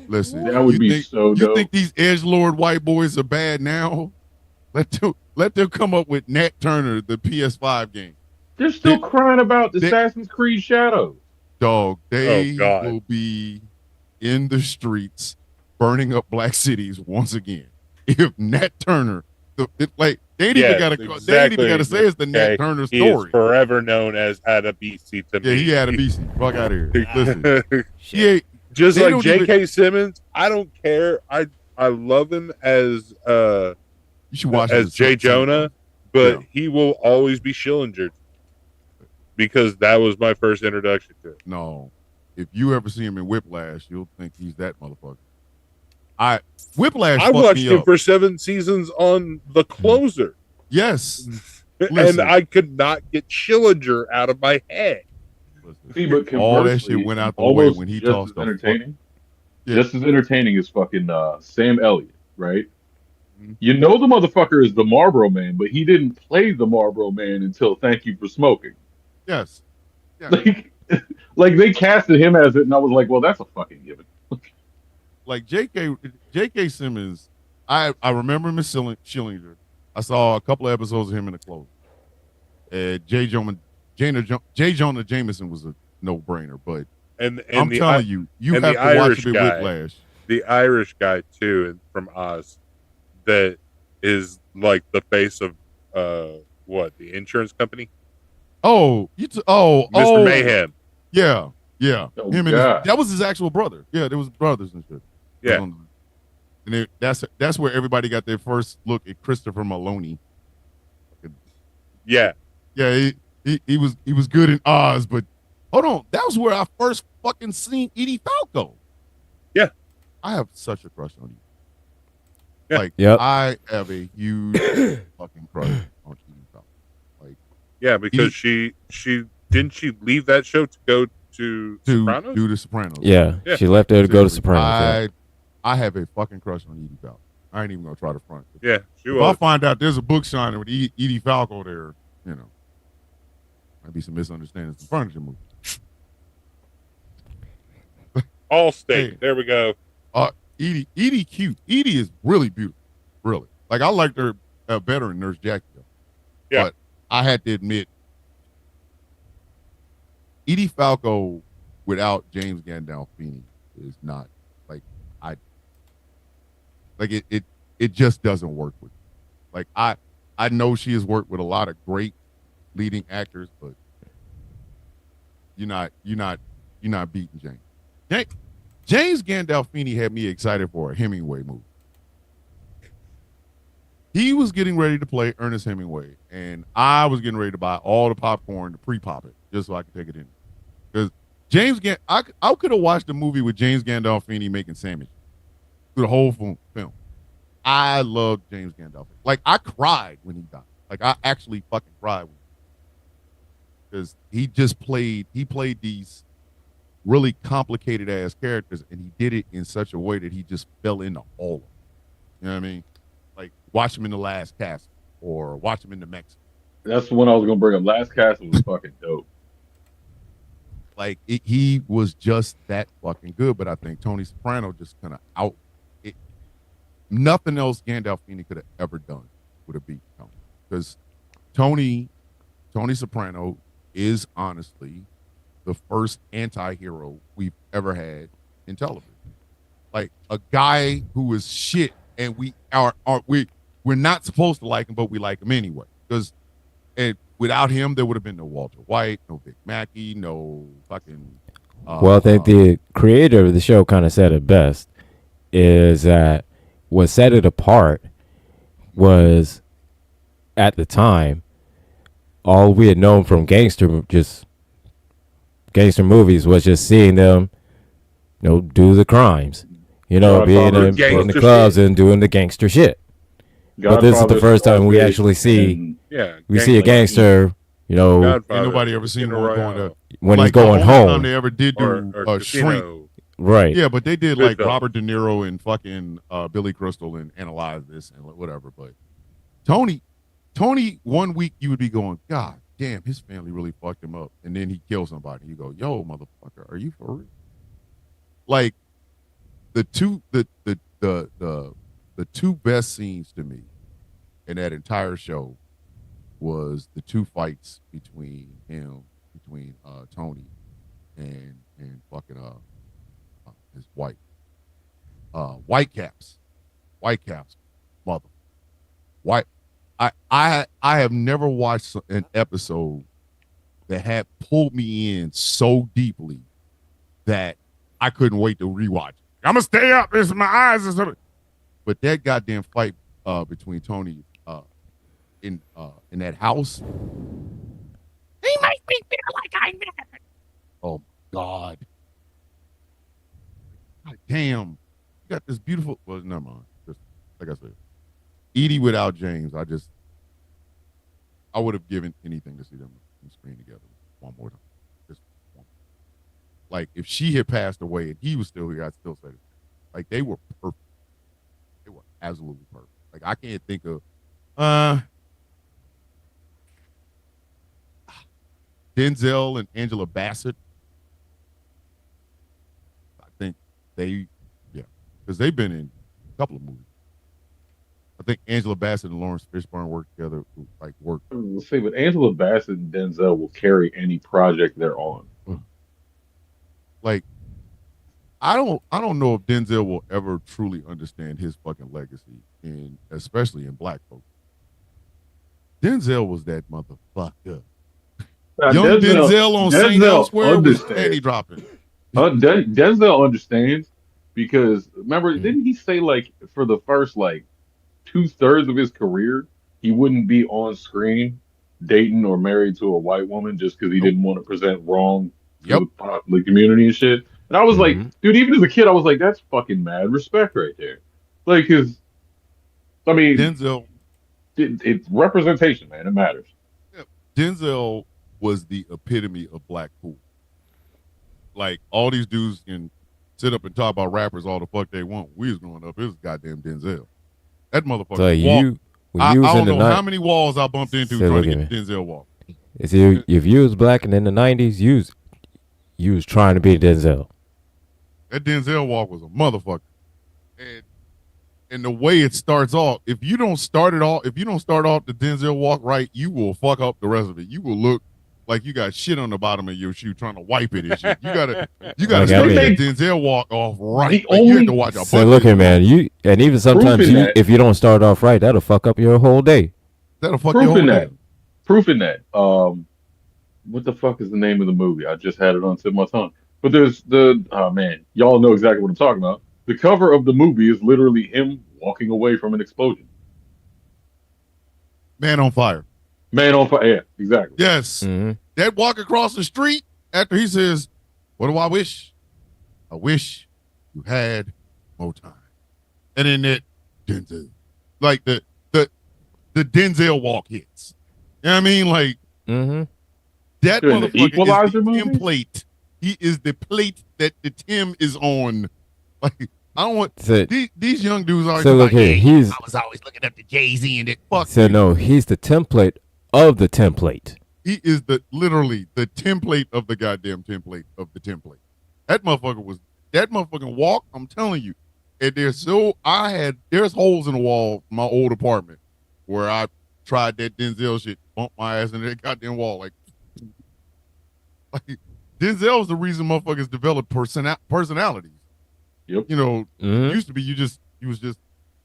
listen, that would be so dope. You think these edgelord white boys are bad now? Let them come up with Nat Turner, the PS5 game. They're still crying about Assassin's Creed Shadows. Dog, they will be in the streets burning up black cities once again. If Nat Turner, they ain't even got to say it's the Nat Turner story. He is forever known as Adabisi to me. Yeah, he Adabisi. Fuck out of here. Listen, just like J.K. Simmons, I don't care. I love him as you should watch as Jay Jonah, but he will always be Schillinger because that was my first introduction to it. No, if you ever see him in Whiplash, you'll think he's that motherfucker. Whiplash. I watched him for 7 seasons on The Closer. Yes, and I could not get Schillinger out of my head. See, but all that shit went out the way when he tossed the entertaining. Just as entertaining as fucking Sam Elliott, right? You know the motherfucker is the Marlboro Man, but he didn't play the Marlboro Man until Thank You for Smoking. Yes. Like they casted him as it, and I was like, well, that's a fucking given. Like J.K. Simmons, I remember him as Schillinger. I saw a couple of episodes of him in The Closer. J. Jonah Jameson was a no-brainer, but I'm telling you, you have to watch him in Whiplash. The Irish guy too, from Oz, that is like the face of what, the insurance company? Oh, Mr. Mayhem. Yeah. Oh, Him and God. that was his actual brother. Yeah, there was brothers and shit. Yeah. And that's where everybody got their first look at Christopher Maloney. Yeah. Yeah, he was good in Oz, but hold on, that was where I first fucking seen Edie Falco. Yeah. I have such a crush on Edie. Yeah. Like, Yep. I have a huge fucking crush on Edie Falco. Like, Yeah, because she didn't she leave that show to go to Sopranos? do the Sopranos. Yeah, Yeah. she left there to go to Seriously, Sopranos. I have a fucking crush on Edie Falco. I ain't even gonna try to front. Yeah, she If I was. find out there's a book signing with Edie Falco there, you know, might be some misunderstandings in furniture movie. Allstate. Hey. There we go. Edie cute. Edie is really beautiful. Really. Like, I liked her better in Nurse Jackie though. Yeah. But I had to admit, Edie Falco without James Gandolfini is not it just doesn't work with me. Like, I know she has worked with a lot of great leading actors, but you're not beating James. James Gandolfini had me excited for a Hemingway movie. He was getting ready to play Ernest Hemingway, and I was getting ready to buy all the popcorn to pre-pop it just so I could take it in. Because I could have watched a movie with James Gandolfini making sandwiches through the whole film. I loved James Gandolfini. Like, I cried when he died. Like, I actually fucking cried because he played these really complicated ass characters, and he did it in such a way that he just fell into all of them. You know what I mean? Like, watch him in The Last Castle or watch him in The Mexican. That's the one I was gonna bring up. Last Castle was fucking dope. Like, he was just that fucking good, but I think Tony Soprano just kind of out. Nothing else Gandolfini could have ever done would have beat Tony, because Tony Soprano is honestly the first anti-hero we've ever had in television. Like, a guy who is shit, and we're not supposed to like him, but we like him anyway. Because without him, there would have been no Walter White, no Vic Mackey, no fucking. Well, I think the creator of the show kind of said it best. Is that what set it apart was, at the time, all we had known from gangster movies was just seeing them, do the crimes, being in the clubs and doing the gangster shit. But this is the first time we actually see a gangster, Ain't nobody ever seen one going to when like, he's going the home. time they ever did do or Shrink. Right. Yeah, but they did Good like film. Robert De Niro and fucking Billy Crystal and Analyze This and whatever. But Tony, 1 week you would be going, God damn, his family really fucked him up, and then he kills somebody. You go, yo, motherfucker, are you for real? Like, the two best scenes to me in that entire show was the two fights between Tony and fucking his wife. Whitecaps, mother. White. I have never watched an episode that had pulled me in so deeply that I couldn't wait to rewatch it. I'm gonna stay up. It's my eyes. But that goddamn fight between Tony in that house. He makes me feel like I'm mad. Oh God. God damn. You got this beautiful. Well, never mind. Just like I said, Edie without James, I would have given anything to see them on screen together one more time. Just one. Like, if she had passed away and he was still here, I'd still say it. Like, they were perfect. They were absolutely perfect. Like, I can't think of Denzel and Angela Bassett. I think because they've been in a couple of movies. I think Angela Bassett and Lawrence Fishburne worked together, Let's see, but Angela Bassett and Denzel will carry any project they're on. Like, I don't know if Denzel will ever truly understand his fucking legacy, and especially in black folks. Denzel was that motherfucker. Young Denzel on St. Elsewhere was panty dropping. Denzel understands because remember, didn't he say like for the first like 2/3 of his career he wouldn't be on screen dating or married to a white woman just because he didn't want to present wrong to the community and shit. And I was like, dude, even as a kid, I was like, that's fucking mad respect right there. Like, cause I mean, Denzel, it's representation, man. It matters. Denzel was the epitome of black cool. Like all these dudes can sit up and talk about rappers all the fuck they want. We was growing up, it was goddamn Denzel. That motherfucker. So I don't know how many walls I bumped into trying to get the Denzel walk. If you was black and in the 90s, you was trying to be Denzel. That Denzel walk was a motherfucker. And the way it starts off, if you don't start off the Denzel walk right, you will fuck up the rest of it. You will look like you got shit on the bottom of your shoe trying to wipe it and shit. You gotta start the Denzel walk off right. You have to watch a So look here, man. And even sometimes if you don't start off right, that'll fuck up your whole day. That'll fuck your whole day. Proof in that. What the fuck is the name of the movie? I just had it on tip of my tongue. But there's y'all know exactly what I'm talking about. The cover of the movie is literally him walking away from an explosion. Man on Fire. Man on Fire. Yeah, exactly. Yes. Mm-hmm. That walk across the street after he says, "What do I wish? I wish you had more time." And then that Denzel, like the Denzel walk hits. You know what I mean? Like that motherfucker is the template. He is the plate that the Tim is on. Like I don't want these young dudes are like, hey, I was always looking up to Jay-Z and it fuck. So no, he's the template of the template. He is literally the template of the goddamn template of the template. That motherfucking walk, I'm telling you. And there's holes in the wall in my old apartment where I tried that Denzel shit, bumped my ass into that goddamn wall. Like Denzel is the reason motherfuckers develop personalities. Yep. You know, used to be you was just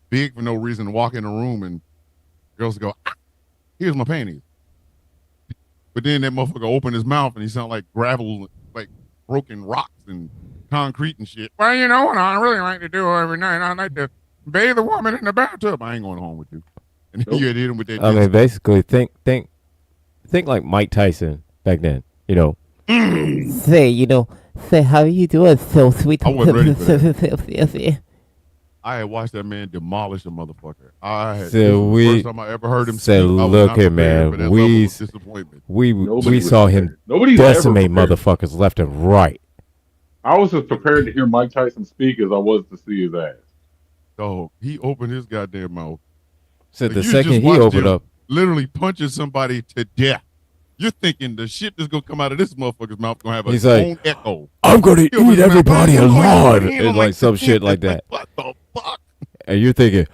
big for no reason, walk in a room and girls go, "Here's my panties." But then that motherfucker opened his mouth and he sounded like gravel, like broken rocks and concrete and shit. Well, you know what I really like to do every night? I like to bathe a woman in the bathtub. I ain't going home with you. And you hit him with that. I mean, basically, think like Mike Tyson back then. You know. Say, how you doing, so sweet? I wasn't ready for that. I had watched that man demolish a motherfucker. The first time I ever heard him say, look here, man, we saw him decimate motherfuckers left and right. I was as prepared to hear Mike Tyson speak as I was to see his ass. So he opened his goddamn mouth. So the second he opened up, literally punches somebody to death. You're thinking the shit that's gonna come out of this motherfucker's mouth gonna have its own echo. I'm gonna eat everybody alive. It's like some shit like that. What the fuck? And you're thinking,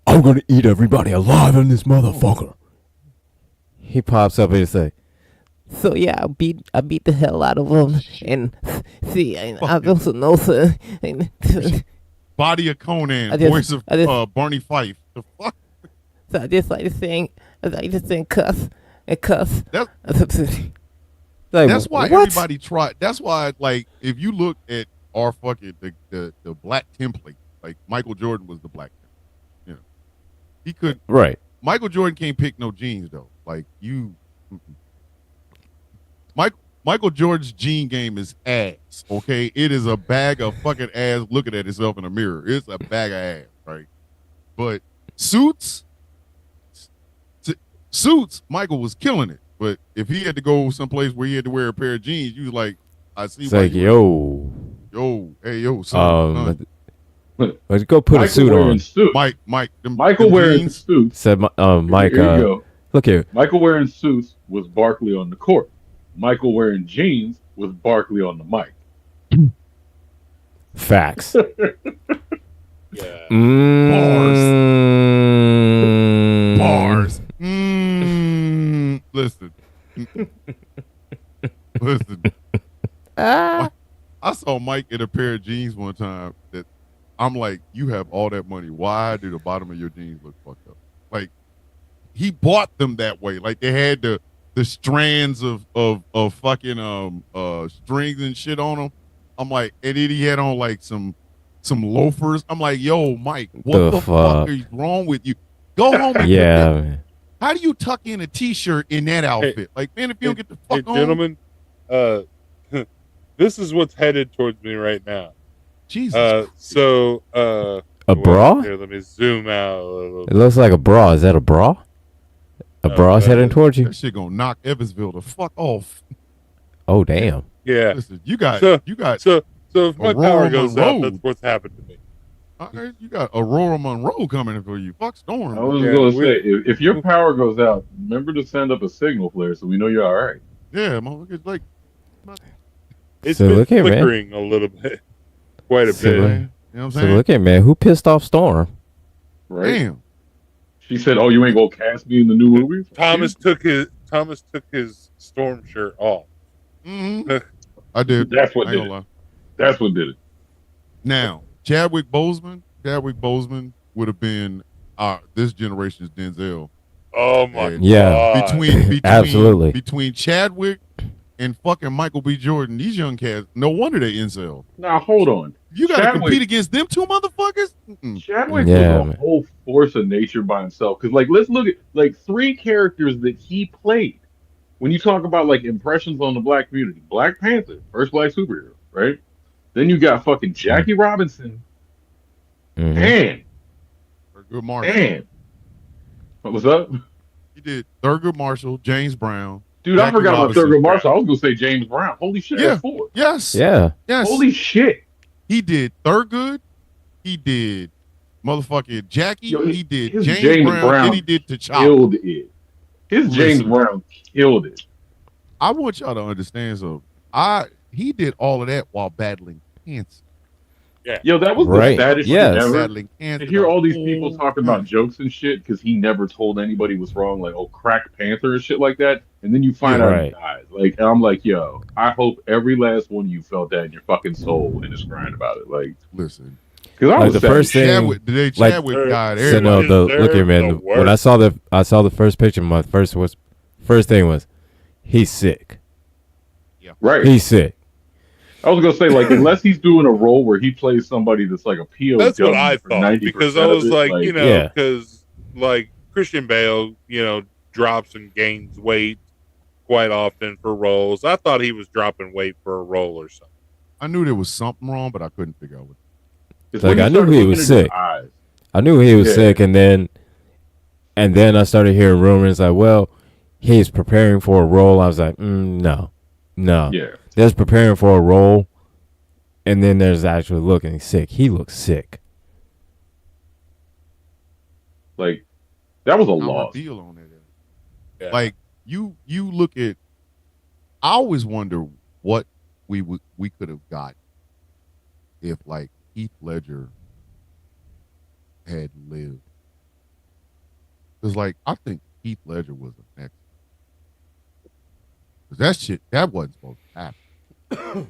I'm gonna eat everybody alive in this motherfucker. He pops up and say, "So yeah, I beat the hell out of him, and see, I also know, sir." Body of Conan, voice of Barney Fife. The fuck? So I just like to sing cuss. And cuss. That's why everybody tried. That's why, like, if you look at our fucking the black template, like Michael Jordan was the black template. You know, he could. Right. Michael Jordan can't pick no jeans though. Like you, Michael Jordan's jean game is ass. Okay, it is a bag of fucking ass looking at itself in a mirror. It's a bag of ass, right? But suits, Michael was killing it. But if he had to go someplace where he had to wear a pair of jeans, you was like, I see. It's like, yo, son. Let's go put a suit on. Michael wearing suits. Said, Mike. Look here. Michael wearing suits was Barkley on the court. Michael wearing jeans was Barkley on the mic. Facts. Yeah. Bars. Listen. I saw Mike in a pair of jeans one time that I'm like, you have all that money. Why do the bottom of your jeans look fucked up? Like, he bought them that way. Like they had the strands of fucking strings and shit on them. I'm like, and then he had on like some loafers. I'm like, yo, Mike, what the fuck is wrong with you? Go home and man. How do you tuck in a t-shirt in that outfit? Like, man, if you don't get the fuck on. Gentlemen, this is what's headed towards me right now. Jesus. A bra? Here, let me zoom out a little bit. It looks like a bra. Is that a bra? A bra's heading towards you? That shit gonna knock Evansville the fuck off. Oh, damn. Yeah. Listen, you got So if my power goes out, that's what's happened to me. All right, you got Aurora Monroe coming for you. Fuck Storm. I was going to say, if your power goes out, remember to send up a signal flare so we know you're all right. Yeah, motherfucker, like it's So been look here, man. flickering a little bit, quite a So bit. you know what I'm So saying? look at man, who pissed off Storm? Right? Damn. She said, "Oh, you ain't gonna cast me in the new movie." Thomas took his Storm shirt off. Mm-hmm. I did. That's what I did ain't it. gonna lie. That's what did it. Now, Chadwick Boseman would have been this generation's Denzel. Oh my And Yeah. God. Absolutely. Between Chadwick and fucking Michael B. Jordan, these young cats, no wonder they incel. Now hold on. You got to Chadwick- compete against them two motherfuckers? Mm-mm. Chadwick Yeah, was a man. whole force of nature by himself. Because, like, let's look at like 3 characters that he played. When you talk about like impressions on the black community, Black Panther, first black superhero, right? Then you got fucking Jackie Robinson Mhm. and Thurgood Marshall. what was up? He did Thurgood Marshall, James Brown. Dude, I Jackie forgot about Robinson. Thurgood Marshall. I was gonna say James Brown. Holy shit, Yeah. that's 4. Yes. Yeah. Yes. Holy shit. He did Thurgood. He did motherfucking Jackie. Yo, he did his James Brown. And he did T'Challa. Killed it. His James Listen. Brown killed it. I want y'all to understand. So he did all of that while battling cancer. Yo, that was Right. the saddest Yes. shit ever. Battling cancer. To hear the all these whole people talking about time. jokes and shit because he never told anybody was wrong, like, oh, crack Panther and shit like that, and then you find Yeah, out right. he dies. Like, and I'm like, yo, I hope every last one of you felt that in your fucking soul and is crying about it. Like, Listen, because I Like was the sad first as shit. thing- Chadwick, the day like- Chadwick died, So Everybody- no, everybody. look here, man. the When I saw the first picture, my first thing was, he's sick. Right. He's sick. I was gonna say, like, unless he's doing a role where he plays somebody that's like a POW. That's what I for thought 90% because I of was it, like, Yeah. because like Christian Bale, drops and gains weight quite often for roles. I thought he was dropping weight for a role or something. I knew there was something wrong, but I couldn't figure out what. it's Like, when you I knew start he looking was into his sick. eyes. I knew he was Yeah. sick, and then I started hearing rumors like, well, he's preparing for a role. I was like, no. Yeah. There's preparing for a role, and then there's actually looking sick. He looks sick. Like, that was a Our loss. deal on it. Yeah. Like you look at. I always wonder what we could have got if like Heath Ledger had lived. Because like I think Heath Ledger was an excellent. Because that shit that wasn't supposed to happen.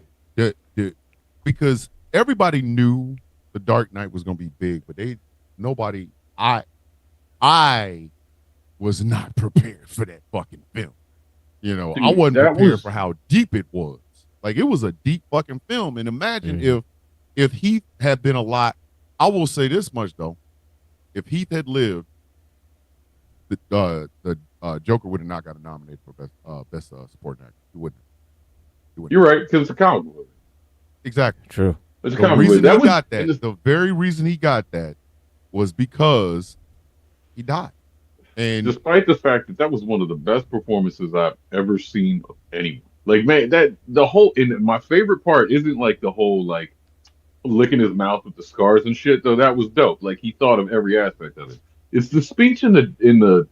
Because everybody knew The Dark Knight was going to be big, but nobody. I was not prepared for that fucking film. Dude, I wasn't that prepared was- for how deep it was. Like it was a deep fucking film. And imagine Mhm. if Heath had been alive. I will say this much though: if Heath had lived, the Joker would have not got nominated for best supporting actor. He wouldn't. You're right, because it's a comic book. Exactly. True. It's a The comic book. reason That he was got that, and it's- the very reason he got that, was because he died. And despite the fact that was one of the best performances I've ever seen of anyone. Like, man, that the whole and my favorite part isn't like the whole like licking his mouth with the scars and shit, though that was dope. Like he thought of every aspect of it. It's the speech in the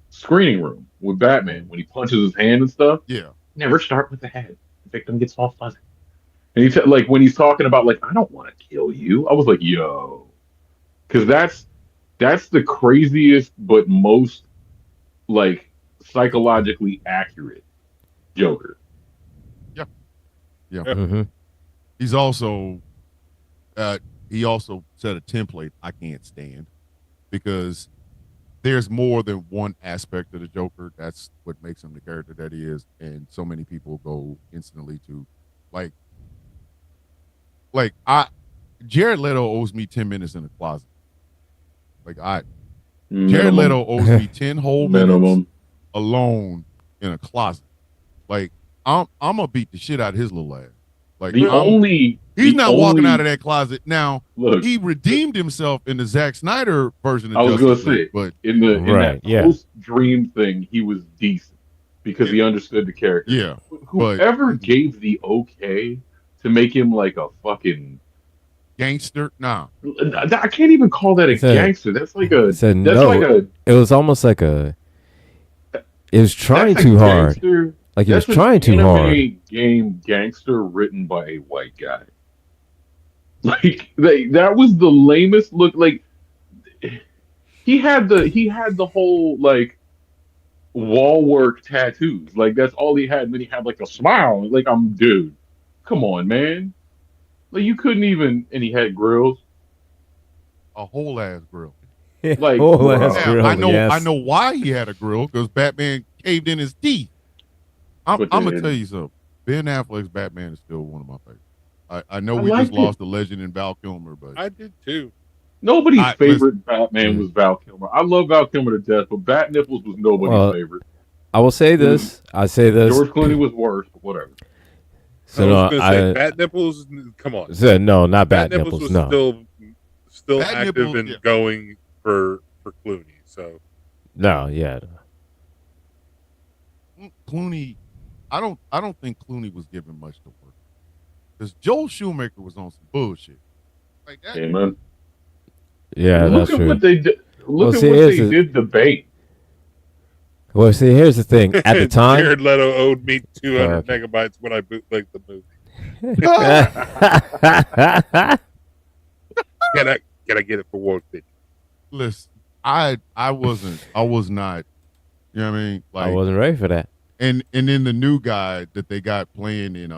screening room with Batman when he punches his hand and stuff. yeah, Never start with the head. The victim gets all fuzzy. And he like when he's talking about like, I don't want to kill you. I was like, yo, because that's the craziest but most like psychologically accurate Joker. yeah. Mm-hmm. He's also he also set a template I can't stand because there's more than one aspect of the Joker. That's what makes him the character that he is, and so many people go instantly to like I Jared Leto owes me 10 minutes in the closet. Jared Leto owes me 10 whole minutes alone in a closet. Like I'm gonna beat the shit out of his little ass. Like he's not walking out of that closet. Now he redeemed himself in the Zack Snyder version of Justice League, but in that post Dream thing, he was decent because he understood the character. Yeah. Whoever gave the okay to make him like a fucking gangster? Nah. I can't even call that a gangster. That's like a it was almost like it was trying too hard. Like he was trying too hard. Game gangster written by a white guy. Like that was the lamest look. Like he had the whole like wall work tattoos. Like that's all he had. And then he had like a smile. Like dude, come on, man. Like you couldn't even. And he had grills. A whole ass grill. Like whole ass grill. I know why he had a grill because Batman caved in his teeth. I'm gonna tell you something. Ben Affleck's Batman is still one of my favorites. I know we just lost the legend in Val Kilmer, but I did too. Nobody's favorite Batman was Val Kilmer. I love Val Kilmer to death, but Bat Nipples was nobody's favorite. I will say this. I say this. George Clooney was worse, but whatever. So I was gonna say Bat Nipples. Come on. No, not Bat Nipples. Was no, still Bat active Nipples, and going for Clooney. So no, yeah. Clooney. I don't think Clooney was given much to work because Joel Schumacher was on some bullshit like that. Amen. Yeah, that's true. What they did. Look at what they did to Bane. Well, see, here's the thing. At the time, Jared Leto owed me 200 megabytes when I bootlegged the movie. Can I get it for 150? Listen, I was not. You know what I mean? Like I wasn't ready for that. And then the new guy that they got playing in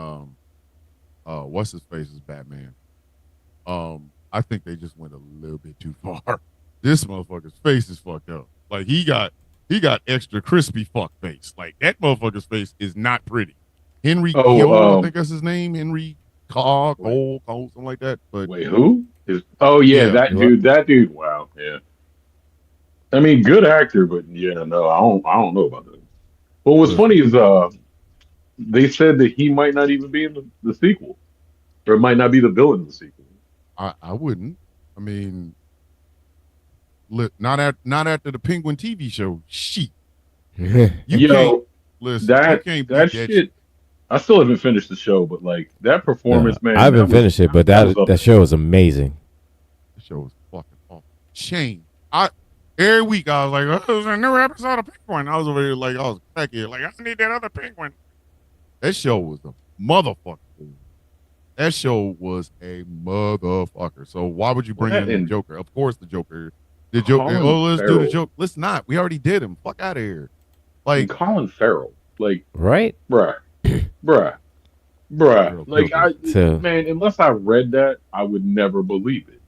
what's his face is Batman. I think they just went a little bit too far. This motherfucker's face is fucked up. Like he got extra crispy fuck face. Like that motherfucker's face is not pretty. Henry Cole, I think that's his name. Henry Cole, something like that. But wait, who? That dude. Wow, yeah. I mean, good actor, but yeah, no, I don't know about that. Well, what's funny is they said that he might not even be in the sequel, or it might not be the villain in the sequel. I wouldn't. I mean, not after the Penguin TV show. Shit. You can't shit. I still haven't finished the show, but like that performance, man. I haven't finished it, but that show is amazing. The show was fucking awesome. Shane, every week I was like, oh, there's a new episode of Penguin. I was over here like, I was crackhead. Like, I need that other Penguin. That show was a motherfucker. That show was a motherfucker. So why would you bring in the Joker? Of course the Joker. The Joker. Let's do the Joker. Let's not. We already did him. Fuck out of here. Like Colin Farrell. Like right? Bruh. Like man, unless I read that, I would never believe it.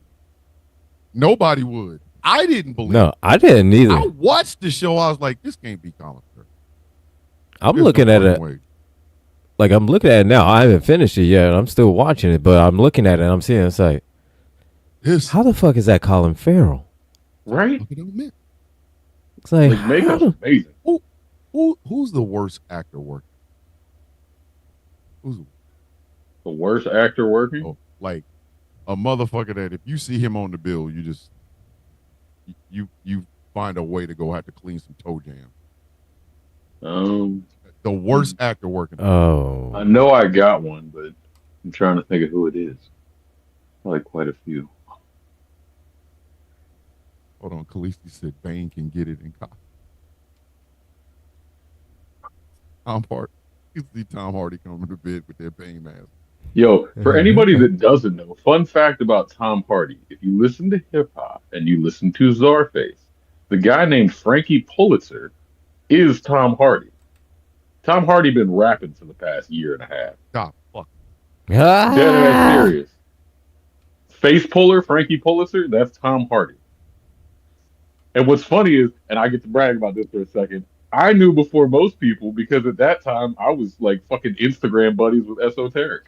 Nobody would. I didn't believe it. No, I didn't either. I watched the show. I was like, this can't be Colin Farrell. I'm looking at it. Like, I'm looking at it now. I haven't finished it yet. I'm still watching it, but I'm looking at it and I'm seeing it's like, how the fuck is that Colin Farrell? Right? It's like makeup's amazing. Who's the worst actor working? Who's the worst actor working? Oh, like a motherfucker that if you see him on the bill, you just you find a way to go have to clean some toe jam. The worst actor working. Oh, I know I got one, but I'm trying to think of who it is. I like quite a few. Hold on, Khaleesi said Bane can get it in costume. Tom Hardy. You see Tom Hardy coming to bed with their Bane mask. Yo, for anybody that doesn't know, fun fact about Tom Hardy: if you listen to hip hop and you listen to Czarface, the guy named Frankie Pulitzer is Tom Hardy. Tom Hardy been rapping for the past year and a half. God fuck. Dead ass Ah! serious. Face puller, Frankie Pulitzer, that's Tom Hardy. And what's funny is, and I get to brag about this for a second, I knew before most people because at that time I was like fucking Instagram buddies with Esoteric.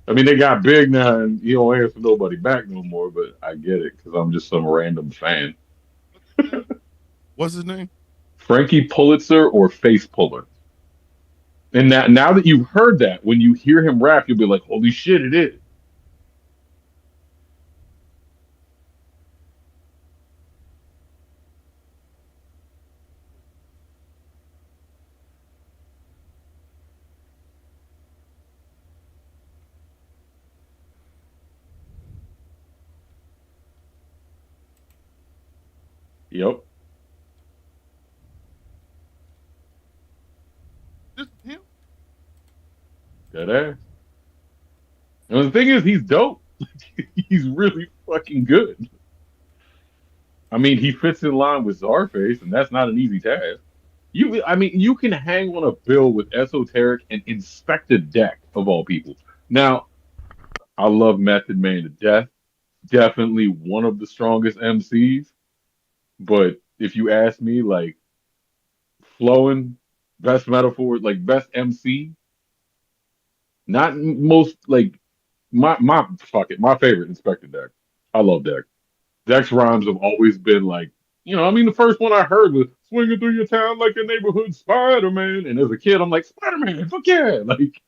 I mean, they got big now and you don't answer nobody back no more, but I get it because I'm just some random fan. What's his name? Frankie Pulitzer or Face Puller. And now that you've heard that, when you hear him rap, you'll be like, holy shit, it is. Yep. Just him. Dead ass. And the thing is, he's dope. He's really fucking good. I mean, he fits in line with Czarface, and that's not an easy task. I mean, you can hang on a bill with Esoteric and Inspector Deck of all people. Now, I love Method Man to death. Definitely one of the strongest MCs. But if you ask me, like, flowing, best metaphor, like best MC, not most like my fuck it, my favorite Inspector Deck. I love Deck. Deck's rhymes have always been like, I mean, the first one I heard was swinging through your town like a neighborhood Spider Man, and as a kid, I'm like Spider Man, fuck yeah, like.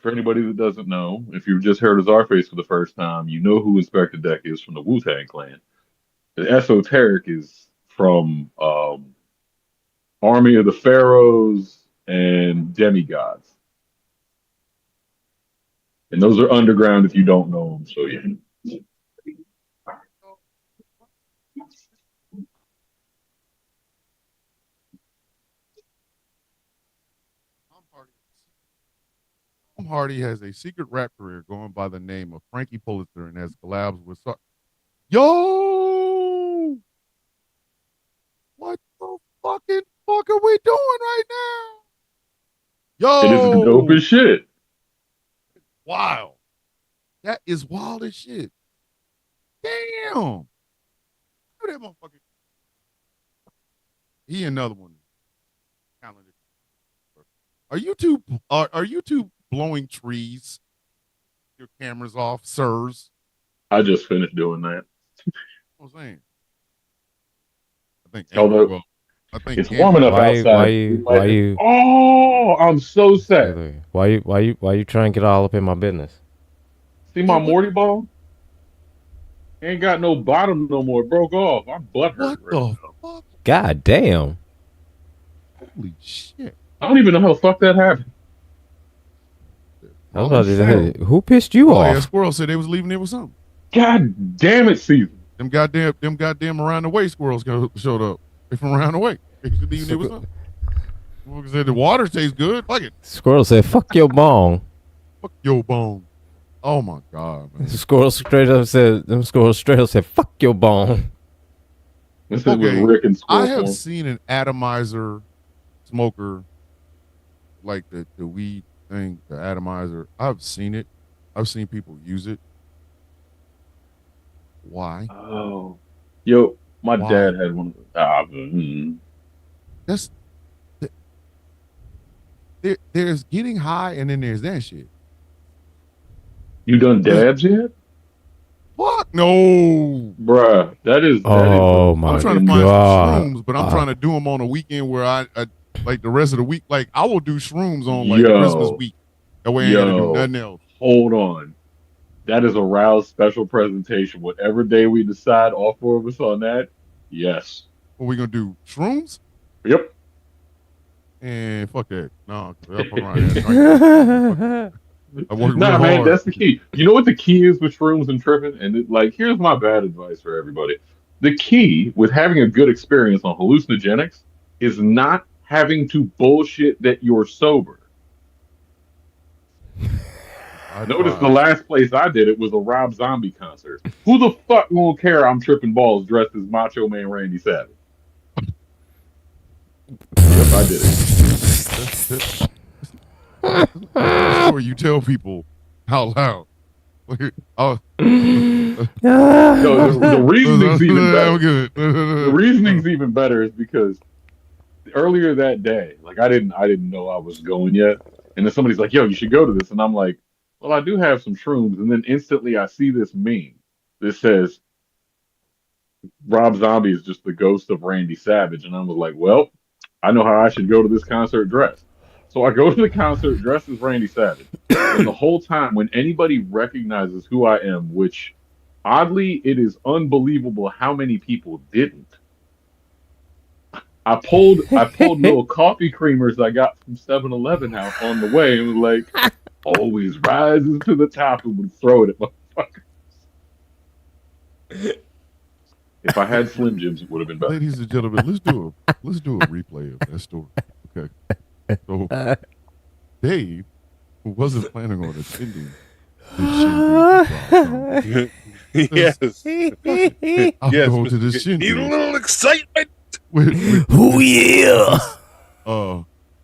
For anybody that doesn't know, if you've just heard of Czarface for the first time, you know who Inspector Deck is from the Wu-Tang Clan. The Esoteric is from Army of the Pharaohs and Demigods. And those are underground if you don't know them, so yeah. Tom Hardy has a secret rap career going by the name of Frankie Pulitzer and has collabs with Yo! What the fucking fuck are we doing right now? It is the Yo! dopest shit. Wow. That is wild as shit. Damn. Look at that motherfucker. He another one. Are you two blowing trees? Your cameras off, sirs. I just finished doing that. What I'm saying. I think Although I think it's warm enough outside. Why you? Oh, I'm so sad. Why you trying to get all up in my business? See my Morty ball? Ain't got no bottom no more. It broke off. I'm butthurt. What the fuck? God damn. Holy shit. I don't even know how the fuck that happened. I was about to say, who pissed you off? Yeah, Squirrel said they was leaving there with something. God damn it, Caesar. Them goddamn around the way squirrels showed up. They from around the way. They was leaving there with something. Said the water tastes good. Fuck it. Squirrel said, "Fuck your bong." Fuck your bone. Oh my god, man. Squirrel straight up said, "Fuck your bone." This is with Rick and Squirrel. I have seen an atomizer smoker, like the weed thing, the atomizer. I've seen it. I've seen people use it. Why? Oh, yo, my dad had one. That's there's getting high, and then there's that shit. You done dabs yet? Fuck no, bruh. That is. Oh my god! I'm trying to find some shrooms, but I'm trying to do them on a weekend where I like the rest of the week. Like I will do shrooms on like Christmas week. That way I ain't gotta do nothing else. Hold on. That is a Rouse special presentation. Whatever day we decide, all four of us on that, yes. What we gonna do? Shrooms? Yep. And fuck that. No, nah, man, that's the key. You know what the key is with shrooms and tripping? And here's my bad advice for everybody. The key with having a good experience on hallucinogenics is not having to bullshit that you're sober. Notice the last place I did it was a Rob Zombie concert. Who the fuck won't care I'm tripping balls dressed as Macho Man Randy Savage? Yep, I did it. Or you tell people out loud. Oh, No, the reasoning's even better. I'm good. The reasoning's even better is because earlier that day, like I didn't know I was going yet, and then somebody's like, "Yo, you should go to this," and I'm like, "Well, I do have some shrooms," and then instantly I see this meme that says Rob Zombie is just the ghost of Randy Savage, and I was like, "Well, I know how I should go to this concert dressed." So I go to the concert dressed as Randy Savage, and the whole time when anybody recognizes who I am, which oddly it is unbelievable how many people didn't. I pulled little coffee creamers I got from 7-Eleven out on the way and was like, always rises to the top and would throw it at motherfuckers. If I had Slim Jims, it would have been better. Ladies and gentlemen, let's do a replay of that story. Okay. So Dave, who wasn't planning on attending this Yes. I'll Yes, go to Mr. this Need shindig. a little excitement. Oh yeah.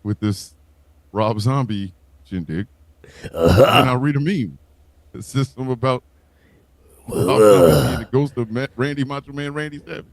With this Rob Zombie shindig, Uh-huh. and I'll read a meme. It says something about Rob Well, Zombie being the ghost of Randy Macho Man Randy Savage.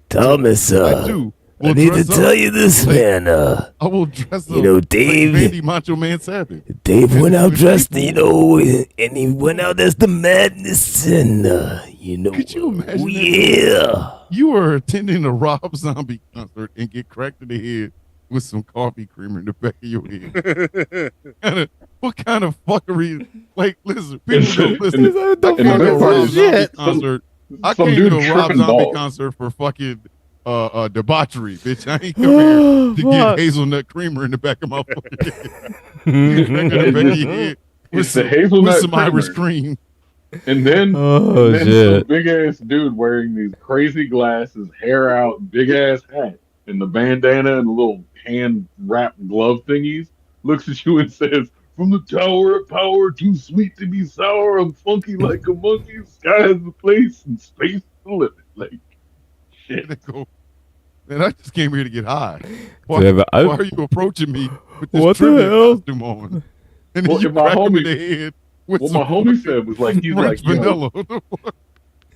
Thomas, I do. I need to tell you this, man. I will dress You up know, Dave- like Randy Macho Man Savage. Dave went out And dressed, people- and he went out as the madness, and Could you imagine oh, that? yeah. You are attending a Rob Zombie concert and get cracked in the head with some coffee creamer in the back of your head. What kind of fuckery? Like, listen, people don't listen. And What the I came to best a part Rob is Zombie concert. I some came dude to a Rob tripping Zombie balls. concert for fucking debauchery, bitch. I ain't come here to get hazelnut creamer in the back of my fucking head. You crack in the back of your head with It's the some, hazelnut with some creamer. Irish cream. And then, Oh, some shit. big ass dude wearing these crazy glasses, hair out, big ass hat, and the bandana and the little hand wrapped glove thingies looks at you and says, "From the tower of power, too sweet to be sour, I'm funky like a monkey, sky is the place, and space is the limit." Like, shit. They go, man, I just came here to get high. Why, Yeah, but why are you approaching me with this What the trivia hell? costume on? And then Well, you if my crack him in homie- the head with What some my homie said was like, he's French like, yo, vanilla.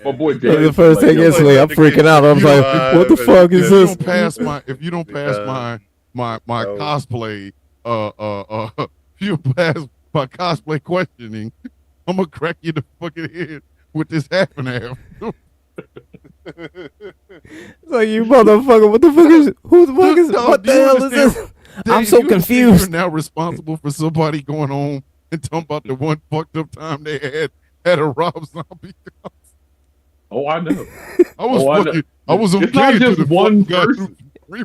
my boy That was Dave. the first like, thing yo, instantly. I'm freaking out. I was like, what the fuck if is you this? don't pass my cosplay if you don't pass my cosplay questioning, I'm gonna crack you in the fucking head with this half and half. It's like, you motherfucker, what the fuck is, who the fuck is, No, what do the you hell is understand? this? Dave, I'm so you understand confused. You're now responsible for somebody going home and talking about the one fucked up time they had a Rob Zombie. Oh, I know. I was Oh, I know. fucking. I was It's not okay to just the one fucking guy person. who-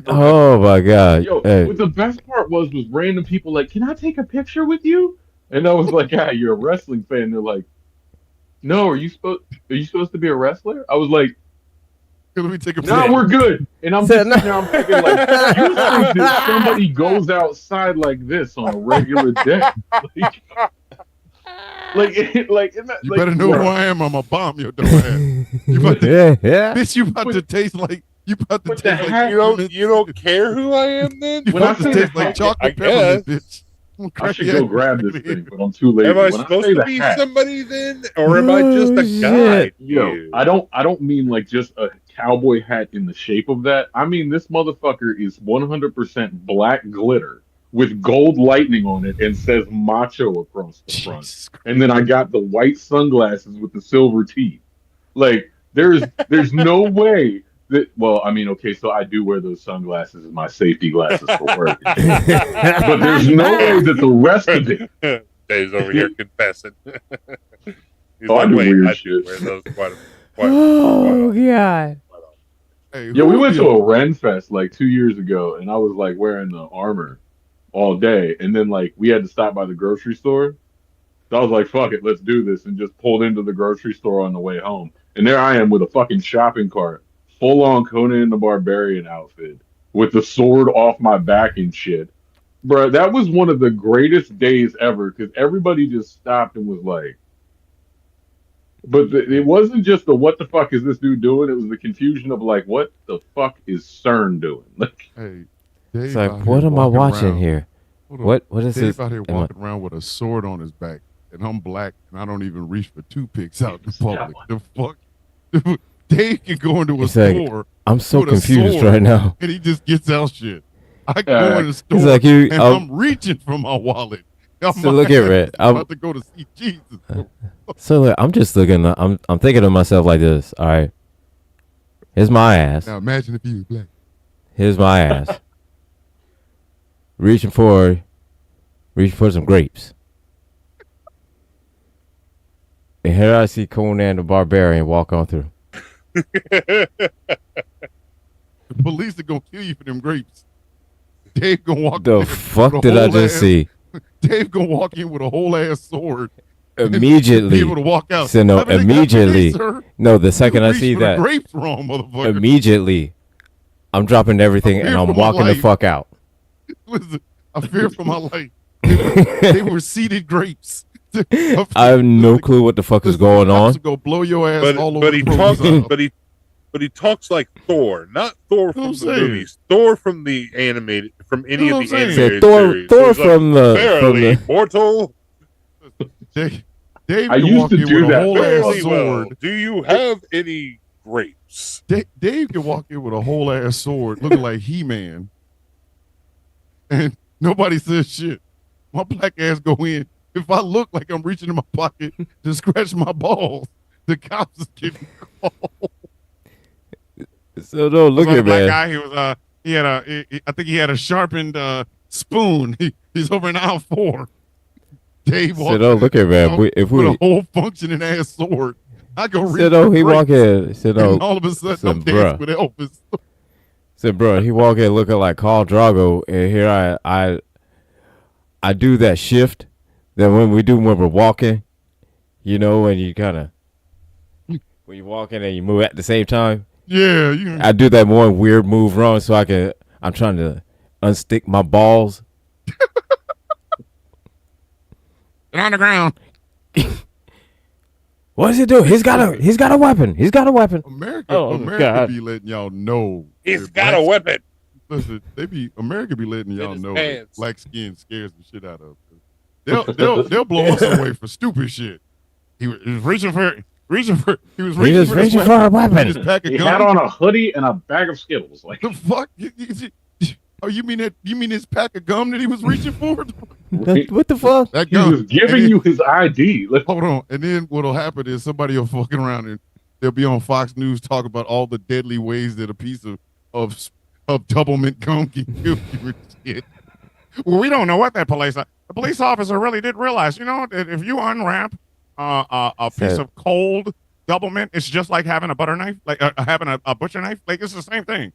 Oh my god. Yo, Hey. what the best part was random people like, "Can I take a picture with you?" And I was like, "Ah, you're a wrestling fan." They're like, "No, are you supposed to be a wrestler?" I was like, Let me take a "No, picture. we're good." And I'm Said just sitting there, I'm thinking like, you think that somebody goes outside like this on a regular day? Like, isn't that, You like, better know bro, who I am. I'm a bomb your dumb ass. You about to, Yeah. bitch, you about to taste like you about to With the taste like hat, You don't care who I am then? You When I about to say taste the like hat, chocolate I peppermint, guess. bitch. I'm gonna I crack should your go ass grab in this the head. thing, but I'm too lazy. Am I When supposed say to the be hat, somebody then? Or am I just a Oh, guy? shit. Yo, I don't mean like just a cowboy hat in the shape of that. I mean this motherfucker is 100% black glitter with gold lightning on it and says macho across the front. Jesus Christ. And then I got the white sunglasses with the silver teeth. Like there's no way that, well, I mean, okay, so I do wear those sunglasses as my safety glasses for work. But there's no way that the rest of it. Dave's over here confessing. He's Oh, I do weird I shit. wear those quite Oh, God. Hey, Yeah, who we would went be to a Ren Fest like 2 years ago, and I was like wearing the armor all day, and then like we had to stop by the grocery store. So I was like, "Fuck it, let's do this," and just pulled into the grocery store on the way home. And there I am with a fucking shopping cart, full on Conan the Barbarian outfit, with the sword off my back and shit. Bruh, that was one of the greatest days ever because everybody just stopped and was like, but it wasn't just the "what the fuck is this dude doing?" It was the confusion of like, "What the fuck is CERN doing?" Like, Hey, Dave It's like, out what here am I walking watching around- here? Hold on. What is Dave this? out here Am I- walking around with a sword on his back, and I'm black, and I don't even reach for toothpicks out in public. The fuck? Dude, Dave can go into a It's like, store I'm so with a confused sword, right now. and he just gets out shit. I go in the store He's like, you. and I'm reaching for my wallet. So look at it. I'm about to go to see Jesus. So look, I'm just looking. I'm thinking to myself like this. All right, here's my ass. Now imagine if he was black. Here's my ass. reaching for some grapes. And here I see Conan the Barbarian walk on through. The police are gonna kill you for them grapes. Dave gonna walk. The in fuck with a did I whole just ass- see? Dave gonna walk in with a whole ass sword. Immediately. Be able to walk out. So no, Everything got immediately. today, sir. No, the second You I reached see for the that, grapes wrong, motherfucker. immediately, I'm dropping everything I'm and here I'm for my walking the life. fuck out. Listen, I fear for my life. They were seeded grapes. I have no clue what the fuck is going on. Go blow your ass all over But he the talks, frozen aisle. but he talks like Thor, not Thor from I'm the saying. movies. Thor from the animated, from any You know of the what I'm saying? animated Thor series. So Thor he's like, from the Verily, mortal, Dave I can used walk to in do with a that. whole fairly ass well. sword. Do you have any grapes? Dave can walk in with a whole ass sword, looking like He-Man, and nobody says shit. My black ass go in. If I look like I'm reaching in my pocket to scratch my balls, the cops is getting called. So no, look Some at black man. guy. He was I think he had a sharpened spoon. He's over in aisle 4. Dave So walked no, in look at man. with a whole functioning ass sword. I go reach So no, for he grapes, walk in. So and no, all of a sudden so I'm bruh. dancing with Elvis. so bro, he walk in looking like Khal Drago, and here I do that shift that when we're walking, you know, when you kind of when you walk in and you move at the same time. Yeah, you. I do that one weird move wrong, so I'm trying to unstick my balls. Get on the ground. What does he do? He's got a weapon. He's got a weapon. Oh, America God. be letting y'all know. He's that got a black- weapon. Listen, America be letting y'all his know that pants. black skin scares the shit out of us. They'll blow us away for stupid shit. He was reaching for. He was He was reaching for a weapon. His pack of He gum. had on a hoodie and a bag of Skittles. Like, The fuck? Oh, you mean that? You mean his pack of gum that he was reaching for? What the fuck? That he gum. was giving And then- you his ID. Like, Hold on. And then what'll happen is somebody will fucking around and they'll be on Fox News talk about all the deadly ways that a piece of double mint gum can kill you and shit. Well, we don't know what that the police officer really did realize, you know, that if you unwrap a piece So- of cold double mint, it's just like having a butter knife, like having a butcher knife. Like, it's the same thing.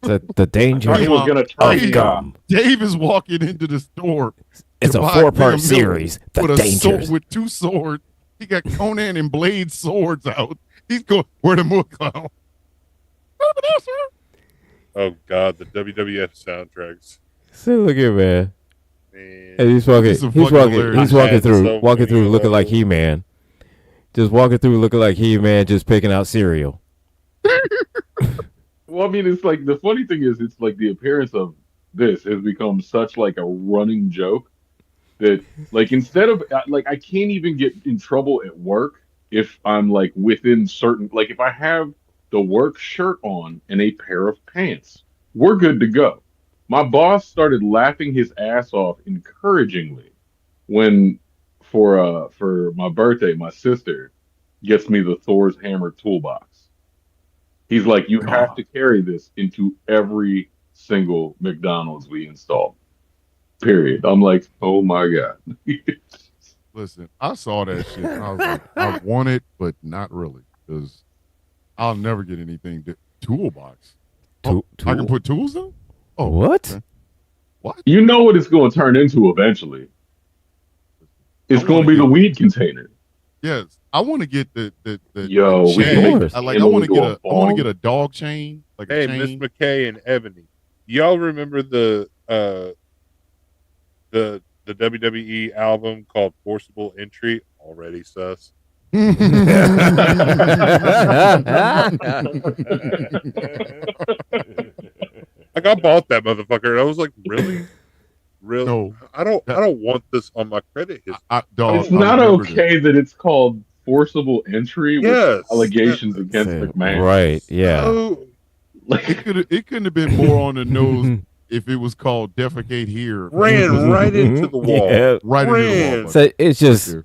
The danger thought he was gonna turn of me gum. Dave is walking into the store. It's to a buy 4-part damn milk series. The with dangers. with 2 swords. He got Conan and Blade swords out. He's going, where the mook clown? Over there, sir. Oh God, the WWF soundtracks. So look at man. Man. And he's walking. This is He's fucking walking. hilarious. He's I walking had through. so Walking many through, of looking like those. He-Man. Just walking through, looking like He-Man, just picking out cereal. well, I mean, it's like the funny thing is, it's like the appearance of this has become such like a running joke that, like, instead of like, I can't even get in trouble at work if I'm like within certain, like, if I have the work shirt on and a pair of pants, we're good to go. My boss started laughing his ass off encouragingly when for my birthday, my sister gets me the Thor's Hammer toolbox. He's like, you have to carry this into every single McDonald's we install. Period. I'm like, oh my God. Listen, I saw that shit. And I was like, I want it, but not really, because I'll never get anything. Toolbox. Tool- I can put tools in? Oh, What? okay. What? You know what it's going to turn into eventually. It's I going wanna to be the get- weed container. Yes, I want to get the Yo, chain. we can make I the want to candle get go a I want bong. to get a dog chain, like Hey, a Miss chain. McKay and Ebony, y'all remember the WWE album called Forcible Entry? Already sus. Like I bought that motherfucker, and I was like, really, really? No. I don't want this on my credit history. Dog, It's not remember this. okay that it's called forcible entry with Yes. allegations against McMahon. Right, yeah. Oh, Like, It couldn't have been more on the nose if it was called defecate here. ran right into the wall. Yeah. Right into the wall. So it's just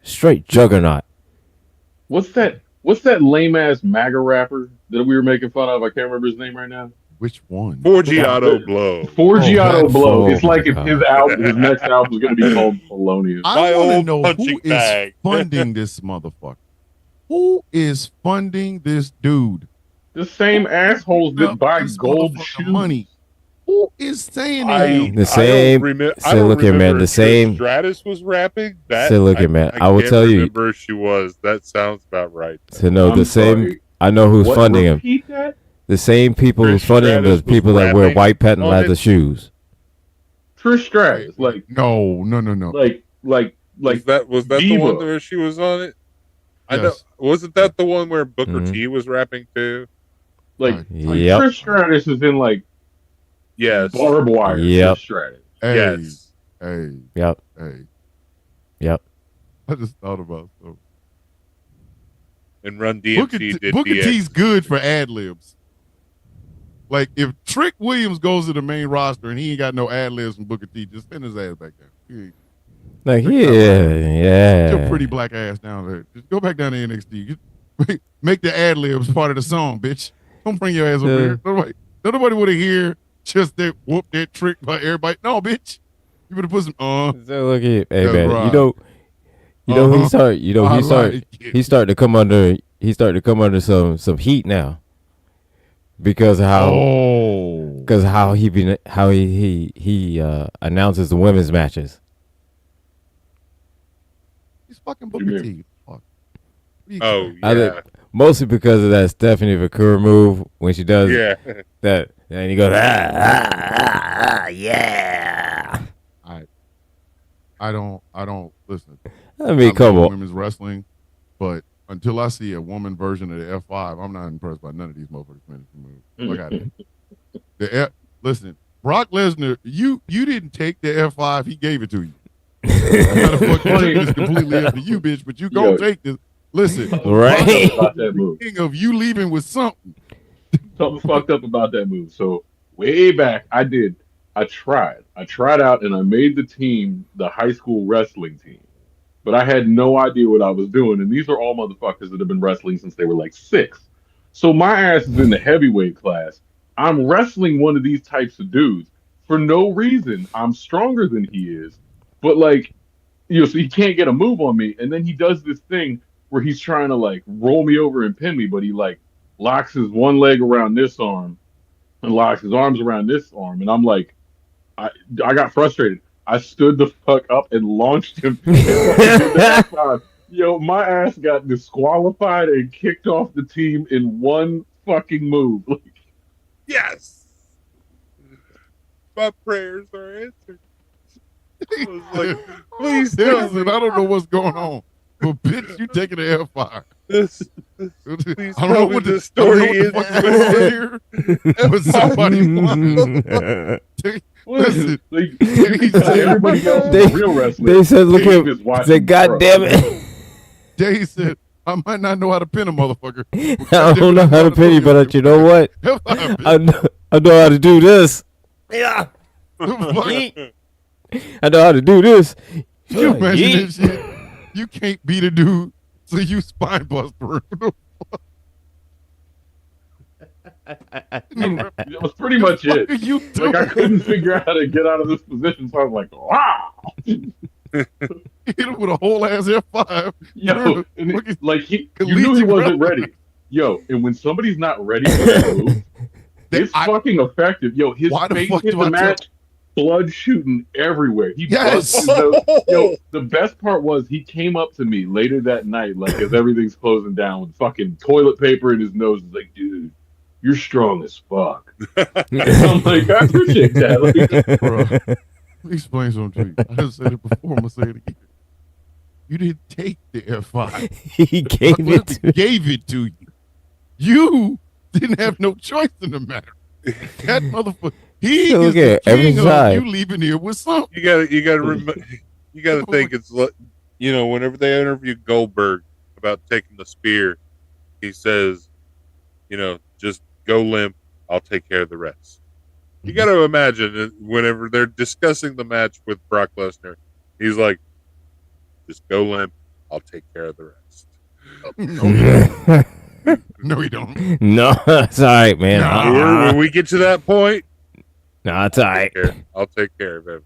straight juggernaut. what's that lame ass MAGA rapper that we were making fun of? I can't remember his name right now. Which one? Forgiato Blow. Forgiato that's- Blow. oh It's like my if God. his next album is going to be called Polonius. I My want to old know punching who bag. is funding this motherfucker. Who is funding this dude? The same assholes that buy This gold motherfucker shoes. money. Who is saying to I him? The same- I so don't look here, man, remember the if same- Stratus was rapping. That So look here, man, I will can't tell you- remember if she was. That sounds about right. To know I'm the same, sorry. I know who's What? funding him. Repeat that? The same people who's Trish funding him Stratus is people was that wear rapping white patent on leather it. shoes. Trish Stratus. Like No. like Was that the Diva. one where she was on it? I know. Yes. Wasn't that the one where Booker Mhm. T was rapping too? like Yep. Trish Stratus is in like Yes. barbed wire. Yep. Trish Stratus. Hey, Yes. hey, Yep. hey. Yep. I just thought about something. And Run Booker, DMC T, did Booker DX. T's good for ad libs. Like if Trick Williams goes to the main roster and he ain't got no ad libs from Booker T, just send his ass back down. He ain't- Like, Get yeah. your pretty black ass down there. Just go back down to NXT. Make the ad libs part of the song, bitch. Don't bring your ass over here. Nobody would have hear just that whoop that trick by everybody. No, bitch. You better put some So look here, hey That's man, right. you know he started, I he started, like it. he started to come under some heat now because of how he announces the women's matches. He's fucking What do Booker you T. Fuck. What do you Oh care? I yeah, think mostly because of that Stephanie Vakura move when she does yeah. that, and he goes yeah. I don't listen. I mean, I come love on. women's wrestling, but until I see a woman version of the F5, I'm not impressed by none of these motherfuckers finishing moves. Look at it. Listen, Brock Lesnar, you didn't take the F5, he gave it to you. How the fuck you take this completely up to you, bitch, but you gonna Yo. take this. Listen, Right. About that move. king of you leaving with something. Something fucked up about that move. So way back, I tried out and I made the team the high school wrestling team. But I had no idea what I was doing. And these are all motherfuckers that have been wrestling since they were like 6. So my ass is in the heavyweight class. I'm wrestling one of these types of dudes. For no reason, I'm stronger than he is. But like, so he can't get a move on me. And then he does this thing where he's trying to like roll me over and pin me, but he like locks his one leg around this arm and locks his arms around this arm. And I'm like, I got frustrated. I stood the fuck up and launched him. Yo, my ass got disqualified and kicked off the team in one fucking move. Yes. My prayers are answered. I was like, please tell Listen, me I don't know what's going on, but bitch, you taking the F5. this. I Please don't tell know me what this I don't know story is. what the fuck is going on here, but somebody listen. Like, you can tell everybody else They- is a real wrestler. They said, look Dave at, is watching said, God pro. damn it. Jay said, I might not know how to pin a motherfucker. I don't know how to pin you, but you know what? I know how to do this. Yeah. I know how to do this. Can you imagine this shit? You can't beat a dude, so you spine buster him. That was pretty much What it. are you doing? Like I couldn't figure out how to get out of this position, so I was like, wow. Hit him with a whole ass F5. Yo, and Look at- like you knew he collegiate wasn't wrestling. ready. Yo, and when somebody's not ready for that move, it's fucking effective. Yo, his Why the face fuck hit do the I mat, blood shooting everywhere. He Yes. buzzed his nose. Yo, the best part was he came up to me later that night, like as everything's closing down, with fucking toilet paper in his nose. He's like, dude, you're strong as fuck. I'm like, I appreciate that. Like, Bro, let me explain something to you. I just said it before. I'm gonna say it again. You didn't take the F5. He gave it to Gave it to you. You didn't have no choice in the matter. That motherfucker, he So is look the at every king of side. you leaving here with something. You gotta think it's like, whenever they interview Goldberg about taking the spear, he says, just go limp, I'll take care of the rest. You got to imagine that whenever they're discussing the match with Brock Lesnar, he's like, just go limp, I'll take care of the rest. No, he don't. No, it's all right, man. Nah. When we get to that point, No, it's all right. I'll take care of him.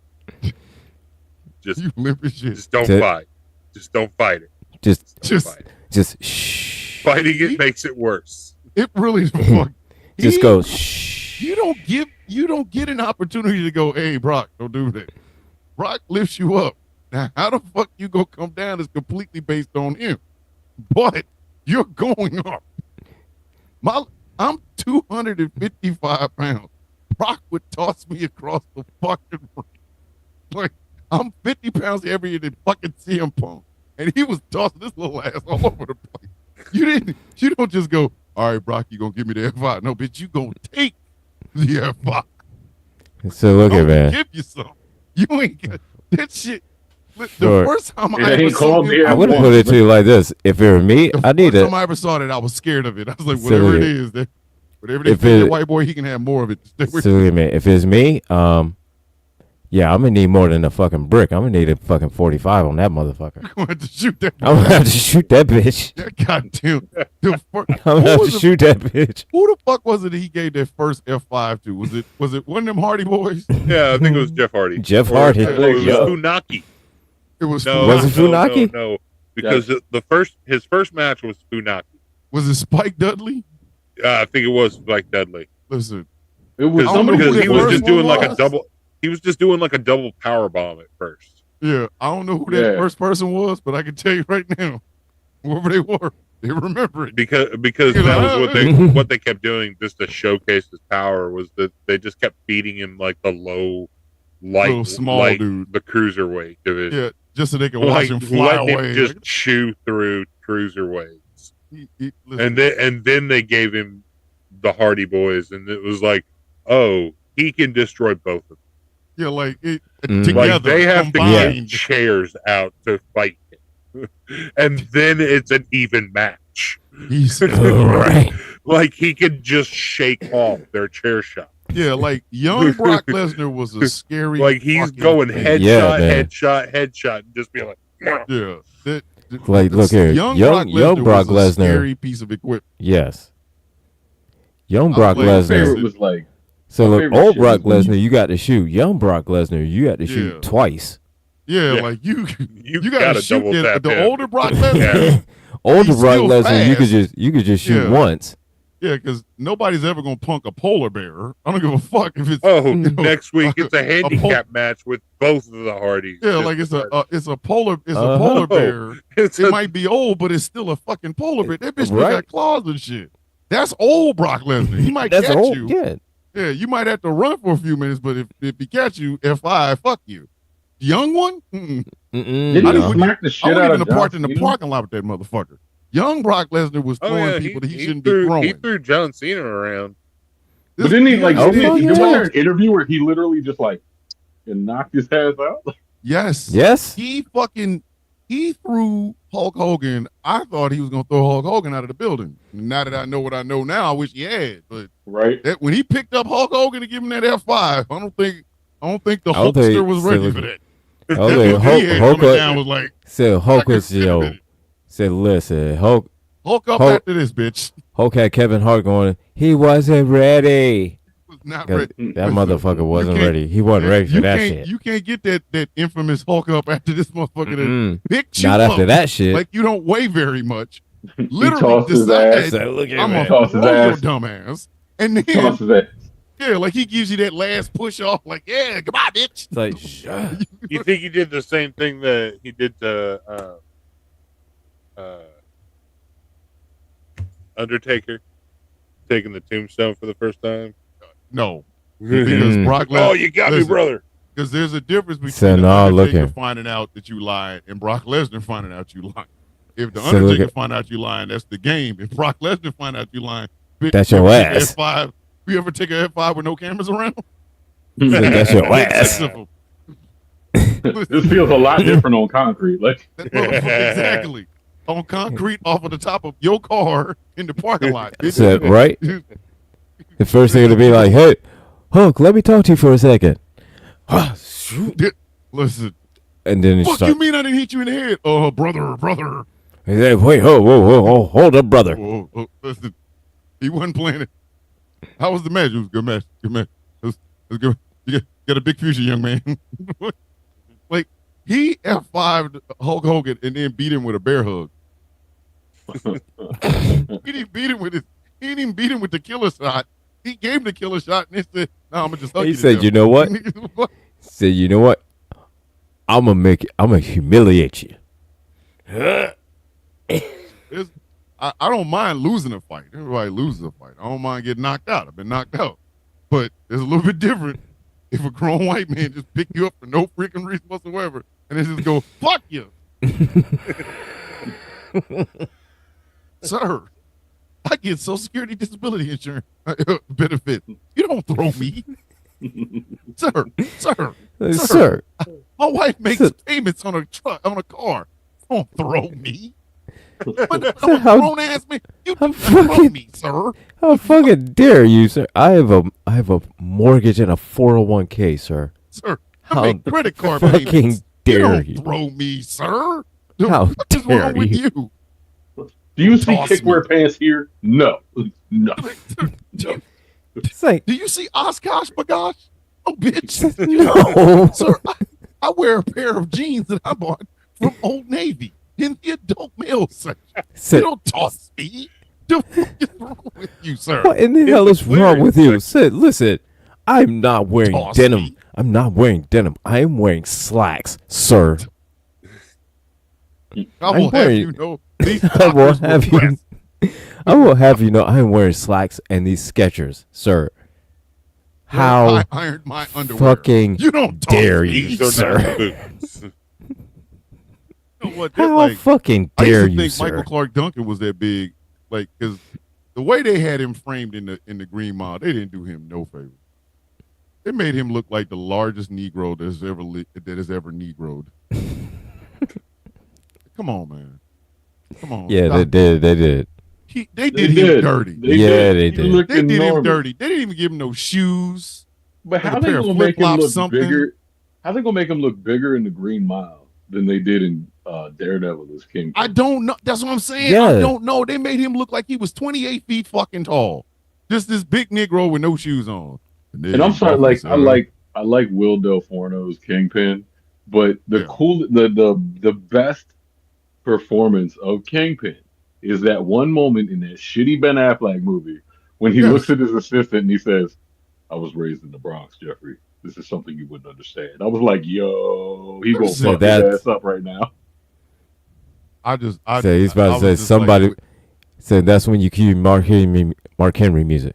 Just, You limp as shit. just don't That's it. fight. Just don't fight it. Just Don't fight it. shh. Fighting it makes it worse. It really the fuck. Just go shh. You don't get an opportunity to go, hey, Brock, don't do that. Brock lifts you up. Now, how the fuck you gonna come down is completely based on him. But you're going up. I'm 255 pounds. Brock would toss me across the fucking ring. Like, I'm 50 pounds heavier than fucking CM Punk. And he was tossing this little ass all over the place. You don't just go, all right, Brock, you gonna give me the F5. No, bitch, you gonna take the F5. So look I'm at gonna man. give you some. You ain't got that shit. The Sure. first time It I ain't ever saw called him, the I would have put it to you like this. If it were me, the I need first time to. I ever saw that, I was scared of it. I was like, So whatever it look- is, whatever they if feed it- that white boy, he can have more of it. So look at me. If it's me, yeah, I'm gonna need more than a fucking brick. I'm gonna need a fucking 45 on that motherfucker. I'm gonna have to shoot that. I'm gonna have to shoot that bitch. That goddamn. I'm gonna have to shoot that bitch. Who the fuck was it he gave that first F5 to? Was it one of them Hardy Boys? Yeah, I think it was Jeff Hardy. Jeff Or- Hardy. It was Yeah. Funaki. It was No, Was it Funaki? No, because his first match was Funaki. Was it Spike Dudley? I think it was like Dudley. Listen, It was I don't know somebody who Because that he was first just doing one like a was. double. He was just doing like a double power bomb at first. yeah, I don't know who that Yeah. first person was, but I can tell you right now, whoever they were, they remember it. Because You that know? was what they kept doing just to showcase his power was that they just kept feeding him like the low, Little small dude. the cruiserweight division. Yeah, just so they can watch him fly letting away. him just chew through cruiserweights. Listen, And then they gave him the Hardy Boys, and it was like, oh, he can destroy both of them. yeah, like it, Mm. together, Like they have to combined. get chairs out to fight him, and then it's an even match. He's Right. Like he could just shake off their chair shot. yeah, like young Brock Lesnar was a scary. Like he's fucking going thing. headshot, Yeah, man. headshot, and just be like, Yeah, Like, look here, young Brock was a Lesnar. scary piece of equipment. Yes. Young I Brock played Lesnar. favorite was like So my look, favorite old shit Brock was when Lesnar, you got to shoot. Young Brock Lesnar, you got to Yeah. shoot twice. Yeah, Yeah. like you you gotta gotta shoot double that. tap The him. older Brock Lesnar, Yeah. Older He's Brock still Lesnar, fast. you could just shoot Yeah. once. yeah, because nobody's ever gonna punk a polar bear. I don't give a fuck if it's Oh, you know, next week it's a handicap match with both of the Hardys. yeah, Just- like it's a polar Oh. polar bear. it's It a- might be old, but it's still a fucking polar bear. That bitch still Right. got claws and shit. That's old Brock Lesnar. He might That's catch old. you. Yeah. Yeah, you might have to run for a few minutes, but if he catch you, F5, fuck you. Young one? Mm-mm. Mm-mm, didn't I he no. smack the I shit wasn't out even of the part in John the Cena? parking lot with that motherfucker. Young Brock Lesnar was oh, throwing yeah, people that he shouldn't threw, be throwing. He threw John Cena around. But didn't he like? Oh, Didn't fuck he, yeah. was there an interview where he literally just like and knocked his ass out? Yes. Yes. He threw Hulk Hogan. I thought he was gonna throw Hulk Hogan out of the building. Now that I know what I know now, I wish he had. But Right? that when he picked up Hulk Hogan to give him that F5, I don't think the I don't think- Hulkster was ready see, for look, that. Oh, That wait, look Hulk, he had Hulk, coming down was like, said Hulk I was, considered it. said, listen, Hulk Hulk up Hulk- after this, bitch. Hulk had Kevin Hart going, he wasn't ready. Was not 'Cause ready. that motherfucker wasn't can't- ready. He wasn't ready for you that can't, shit. You can't get that infamous Hulk up after this motherfucker that Mm-mm. picked you Not up. after that shit. Like you don't weigh very much. He Literally tossed his ass. decided So look at I'm man. gonna Toss his throw your ass. dumb ass. And then Toss his ass. yeah, like he gives you that last push off, like, yeah, come on, bitch. It's like, shut. You think he did the same thing that he did to Undertaker, taking the tombstone for the first time? No, because Mm. Brock Oh, Lesnar. you got me, Listen, brother. Because there's a difference between So the now look Undertaker at- finding out that you lied and Brock Lesnar finding out you lied. If the So look Undertaker at- find out you lying, that's the game. If Brock Lesnar find out you lying, That's you your ever take a ass. F5? You ever take a F5 with no cameras around? That's your ass. This feels a lot different on concrete. Like, That motherfucker, exactly. On concrete off of the top of your car in the parking lot. Said, right? The first thing to be like, hey, Hulk, let me talk to you for a second. Listen, And then it's fuck you mean I didn't hit you in the head? Oh, brother. He said, wait, whoa, hold up, brother. Listen, he wasn't playing it. How was the match? It was a good match. Good match. It was good. You got a big future, young man. Like, he F5'd Hulk Hogan and then beat him with a bear hug. He didn't beat him with the killer shot. He gave him the killer shot and he said, "No, I'm gonna just hug you." He said, you know what? Said, you know what? I'm gonna humiliate you. I don't mind losing a fight. Everybody loses a fight. I don't mind getting knocked out. I've been knocked out. But it's a little bit different if a grown white man just pick you up for no freaking reason whatsoever and then just go, fuck you. Sir, I get Social Security disability insurance benefit. You don't throw me. Sir. My wife makes payments on a truck, on a car. Don't throw me. But I'm a grown ass man. You don't throw me, sir. How fucking dare you, sir? I have a mortgage and a 401k, sir. Sir, How I make credit card fucking payments. dare you? Don't throw me, sir. How what is dare wrong with you? you? do you see Toss kickwear pants here? No. It's like, Do you see Oshkosh Bagosh? Oh, bitch. no. Sir, I wear a pair of jeans that I bought from Old Navy in the adult male section. Said, You don't toss me. The fuck is wrong with you, sir? what in the hell is wrong with you? Said, listen, I'm not wearing Toss denim. me. I'm not wearing denim. I'm wearing slacks, sir. I will have wearing- you know these I will talkers were have you. pressed. I will have you know I'm wearing slacks and these Skechers, sir. How I ironed my underwear. fucking You don't toss dare me. you, Don't sir? have boots. You know what? They're How like, fucking I dare used to you, think sir? Michael Clark Duncan was that big, like, because the way they had him framed in the Green Mile, they didn't do him no favor. They made him look like the largest Negro that has ever Negroed. Come on, man. Come on. Yeah, stop. they did. They did him dirty. They He did. looked They did him enormous. dirty. They didn't even give him no shoes. But Like how a they pair of gonna make him flip-flops, look something. bigger? How they gonna make him look bigger in the Green Mile than they did in Daredevil as King? I don't know. That's what I'm saying. Yeah. I don't know. They made him look like he was 28 feet fucking tall. Just this big Negro with no shoes on. And I'm sorry, like I like Will Del Forno's Kingpin, but the Yeah. the best performance of Kingpin is that one moment in that shitty Ben Affleck movie when he Yes. looks at his assistant and he says, "I was raised in the Bronx, Jeffrey. This is something you wouldn't understand." I was like, "Yo, he gonna Listen, fuck his ass up right now." So he's about to say somebody said that's when you cue Mark Henry music.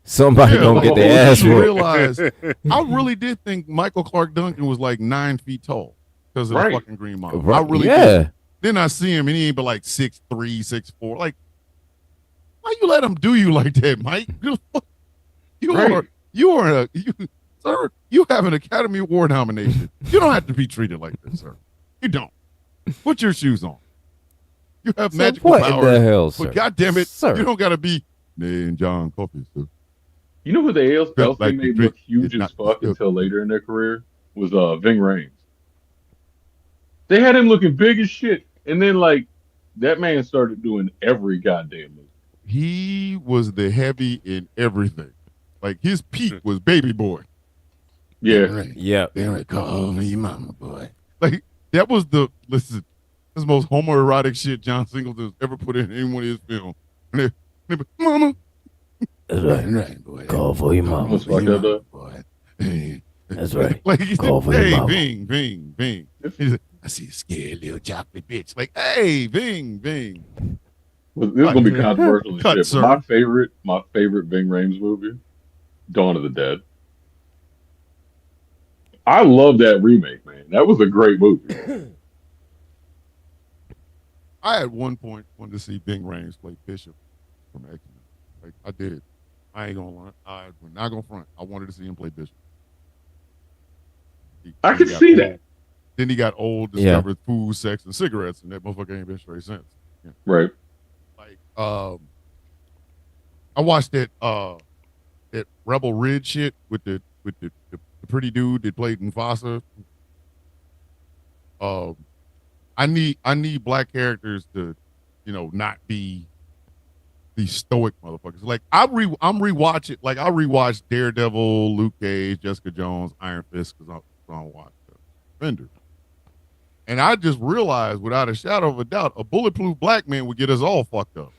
Somebody gonna get their ass you whooped. realize, I really did think Michael Clark Duncan was like 9 feet tall because of Right. the fucking Green Mile. Right. I really Yeah. did. Then I see him and he ain't but like 6'3", 6'4". Like, why you let him do you like that, Mike? Right. Sir, you have an Academy Award nomination. You don't have to be treated like this, sir. You don't. Put your shoes on. You have So magical what powers. in the hell, sir? But goddamn it, Sir. you don't gotta be and John Coffey, sir. You know who the else Felt they like made the look drink huge is as not- fuck until later in their career was Ving Rhames. They had him looking big as shit, and then like that man started doing every goddamn movie. He was the heavy in everything. Like his peak was Baby Boy. Yeah, Yeah. Barry, call me mama boy. Like that was this is the most homoerotic shit John Singleton's ever put in any one of his films. And they be, mama. That's right. boy. Call for your mama. Almost fucked up though. Boy. Hey. That's right. Like he Call said, for your hey, mama. Bing, Bing, Bing. He said, I see a scared little chocolate bitch. Like, hey, Bing, Bing. Well, this is gonna be controversial and Cut, shit. sir. But my favorite Ving Rhames movie, Dawn of the Dead. I love that remake, man. That was a great movie. I at one point wanted to see Bing Rhames play Bishop from X-Men. Like I did. I ain't gonna lie. We're not gonna front. I wanted to see him play Bishop. I He could got see old. that. Then he got old, discovered food, sex, and cigarettes, and that motherfucker ain't been straight since. Yeah. Right. Like, I watched that Rebel Ridge shit with the pretty dude that played Mufasa. I need black characters to, not be these stoic motherfuckers. Like I'm rewatching. Like I rewatched Daredevil, Luke Cage, Jessica Jones, Iron Fist because I don't watch Defender. And I just realized, without a shadow of a doubt, a bulletproof black man would get us all fucked up.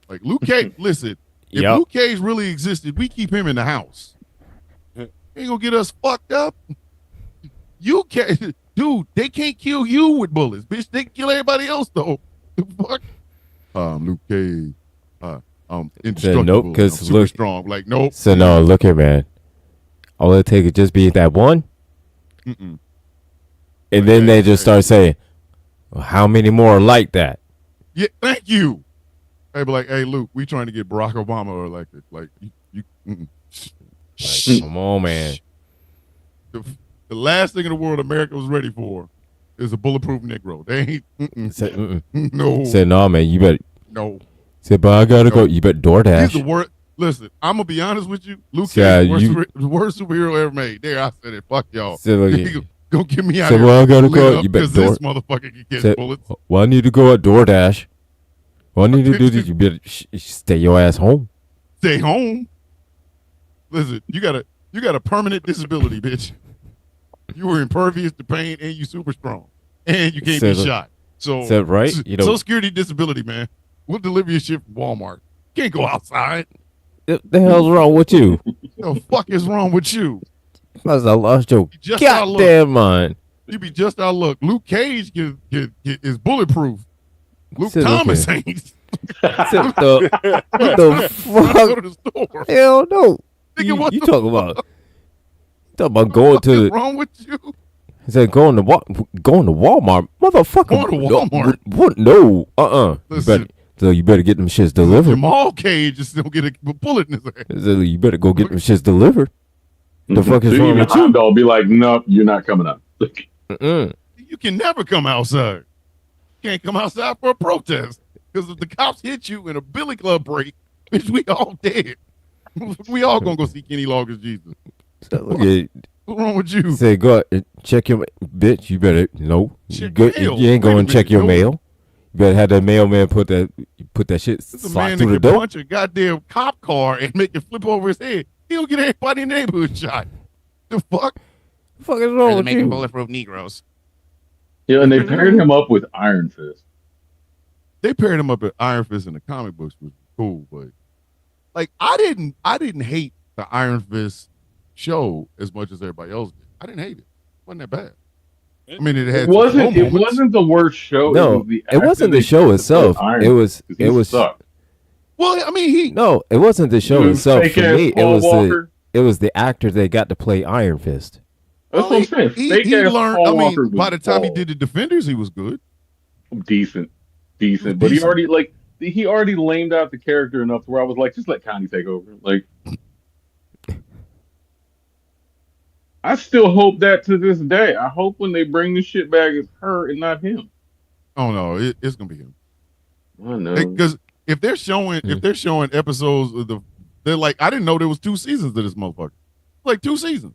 Like Luke Cage, listen, if Luke Cage really existed, we keep him in the house. He ain't gonna get us fucked up. You can't, dude. They can't kill you with bullets, bitch. They can kill everybody else though. The fuck? Luke Cage. Indestructible. Nope, because super strong. Like nope. So no, look here, man. All it takes is just be that one. Mm-mm. And then they just start saying, well, how many more are like that? Yeah, thank you. They be like, hey, Luke, we trying to get Barack Obama elected. Like, you Like, come on, man. The last thing in the world America was ready for is a bulletproof Negro. They ain't. Said, no. Said, no, man, you better. No. Said, but I gotta go. You better DoorDash. He's the worst. Listen, I'm gonna be honest with you. Luke Cage is the worst superhero ever made. There, I said it. Fuck y'all. Don't get me out here. Well, I gotta go. You better this motherfucker can get bullets. Well, I need to go at DoorDash. What I need to do is you better stay your ass home. Stay home. Listen, you got a permanent disability, bitch. You were impervious to pain, and you super strong, and you can't be shot. So, right? Social Security disability, man. We'll deliver your shit from Walmart. Can't go outside. The hell's wrong with you? The fuck is wrong with you? Because I lost your goddamn mind. You be just out of luck. Luke Cage is bulletproof. Luke Thomas ain't. What the fuck? Go to the store. Hell no. Nigga, you talking about? Going to what's wrong with you? He said going to Walmart, motherfucker. Going to Walmart? What? No. Listen, you better get them shits delivered. Jamal Cage just don't get a bullet in his head. So you better go get them shits delivered. The fuck is wrong with you? I'll be like, nope, you're not coming up. You can never come outside. You can't come outside for a protest. Because if the cops hit you in a billy club break, bitch, we all dead. We all gonna go see Kenny Loggins Jesus. What's wrong with you? Say, go check your bitch. You better you ain't going to check your mail. You better have that mailman put that shit slide through the door. Punch a goddamn cop car and make it flip over his head. He don't get everybody in the neighborhood shot. The fuck? The fuck is wrong with making you? bulletproof Negroes. Yeah, and they paired him up with Iron Fist. They paired him up with Iron Fist in the comic books, which was cool, but like I didn't hate the Iron Fist show as much as everybody else did. I didn't hate it. It wasn't that bad. I mean, it wasn't the worst show. No, it wasn't the show itself. It was sucked. Well, I mean, it wasn't the show itself for me. It was the actor that got to play Iron Fist. That's what I'm saying. He learned. I mean, by the time he did the Defenders, he was good. Decent, but he already lamed out the character enough to where I was like, just let Connie take over. Like, I still hope that to this day. I hope when they bring this shit back, it's her and not him. Oh no, it's gonna be him. I know, because if they're showing episodes of they're like, I didn't know there was 2 seasons of this motherfucker. Like 2 seasons.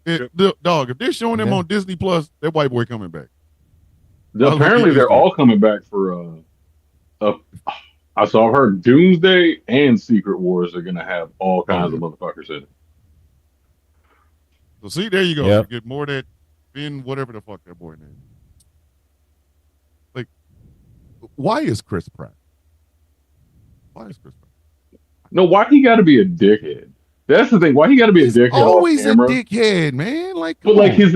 If they're showing them on Disney Plus, that white boy coming back. Apparently, they're all coming back for. I saw her Doomsday and Secret Wars are gonna have all kinds of motherfuckers in it. So see, there you go. Yep. You get more of that Ben, whatever the fuck that boy name is. Like, why is Chris Pratt? No, why he got to be a dickhead? That's the thing. Why he got to be a dickhead? Always a dickhead, man. Like, but like his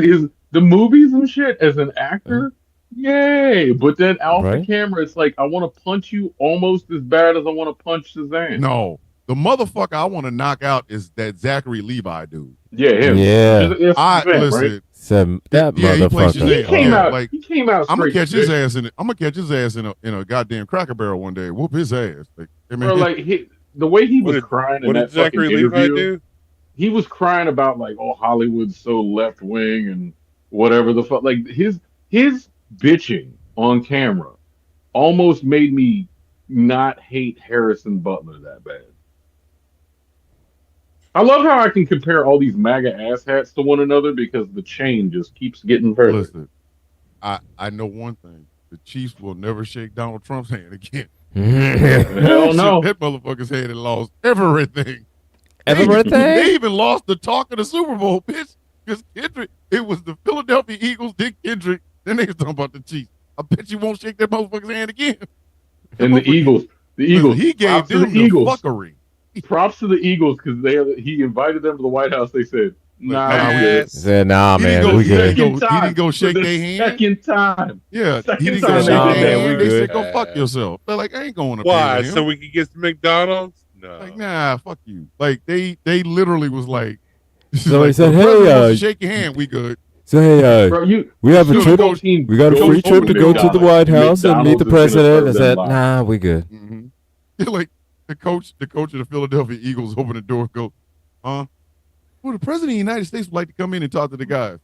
the movies and shit as an actor, yay! But then off the camera, it's like I want to punch you almost as bad as I want to punch Shazam. No, the motherfucker I want to knock out is that Zachary Levi dude. Yeah, him. Yeah. Listen. Right? That motherfucker. He came out. I'm gonna catch his ass in it. I'm gonna catch his ass in a goddamn Cracker Barrel one day. Whoop his ass. Like, I mean, bro, like the way he What was did crying in what that did fucking Zachary Levi interview, do? he was crying about like, oh, Hollywood's so left wing and whatever the fuck. Like his bitching on camera almost made me not hate Harrison Butler that bad. I love how I can compare all these MAGA asshats to one another because the chain just keeps getting further. Listen, I know one thing: the Chiefs will never shake Donald Trump's hand again. Hell no. That motherfucker's hand and lost everything. Everything? They even lost the talk of the Super Bowl, bitch. Because Kendrick, it was the Philadelphia Eagles, Dick Kendrick. Then they was talking about the Chiefs. I bet you won't shake that motherfucker's hand again. And the Eagles, Listen, he gave props to them the Eagles. fuckery. Props to the Eagles because he invited them to the White House. They said, "Nah, Nah, we good." Said, nah, He man, didn't go- we he good. didn't go shake For the their hand. Second time. Yeah, Second he didn't go time shake they their did that. hand. We They good. said, go fuck yourself. They're like, I ain't going up Why? there with So him. we could get to McDonald's? No. Like, nah, fuck you. Like, they literally was like, So he like, said, the hey, president wants to shake your hand. We good. So hey, Bro, we have a Super trip. Bowl team We got a goes free trip over to go to the McDonald's, White House and meet the McDonald's is gonna president. serve I them said, live. nah, we good. Mm-hmm. Like the coach of the Philadelphia Eagles opened the door and go, well, the president of the United States would like to come in and talk to the guys.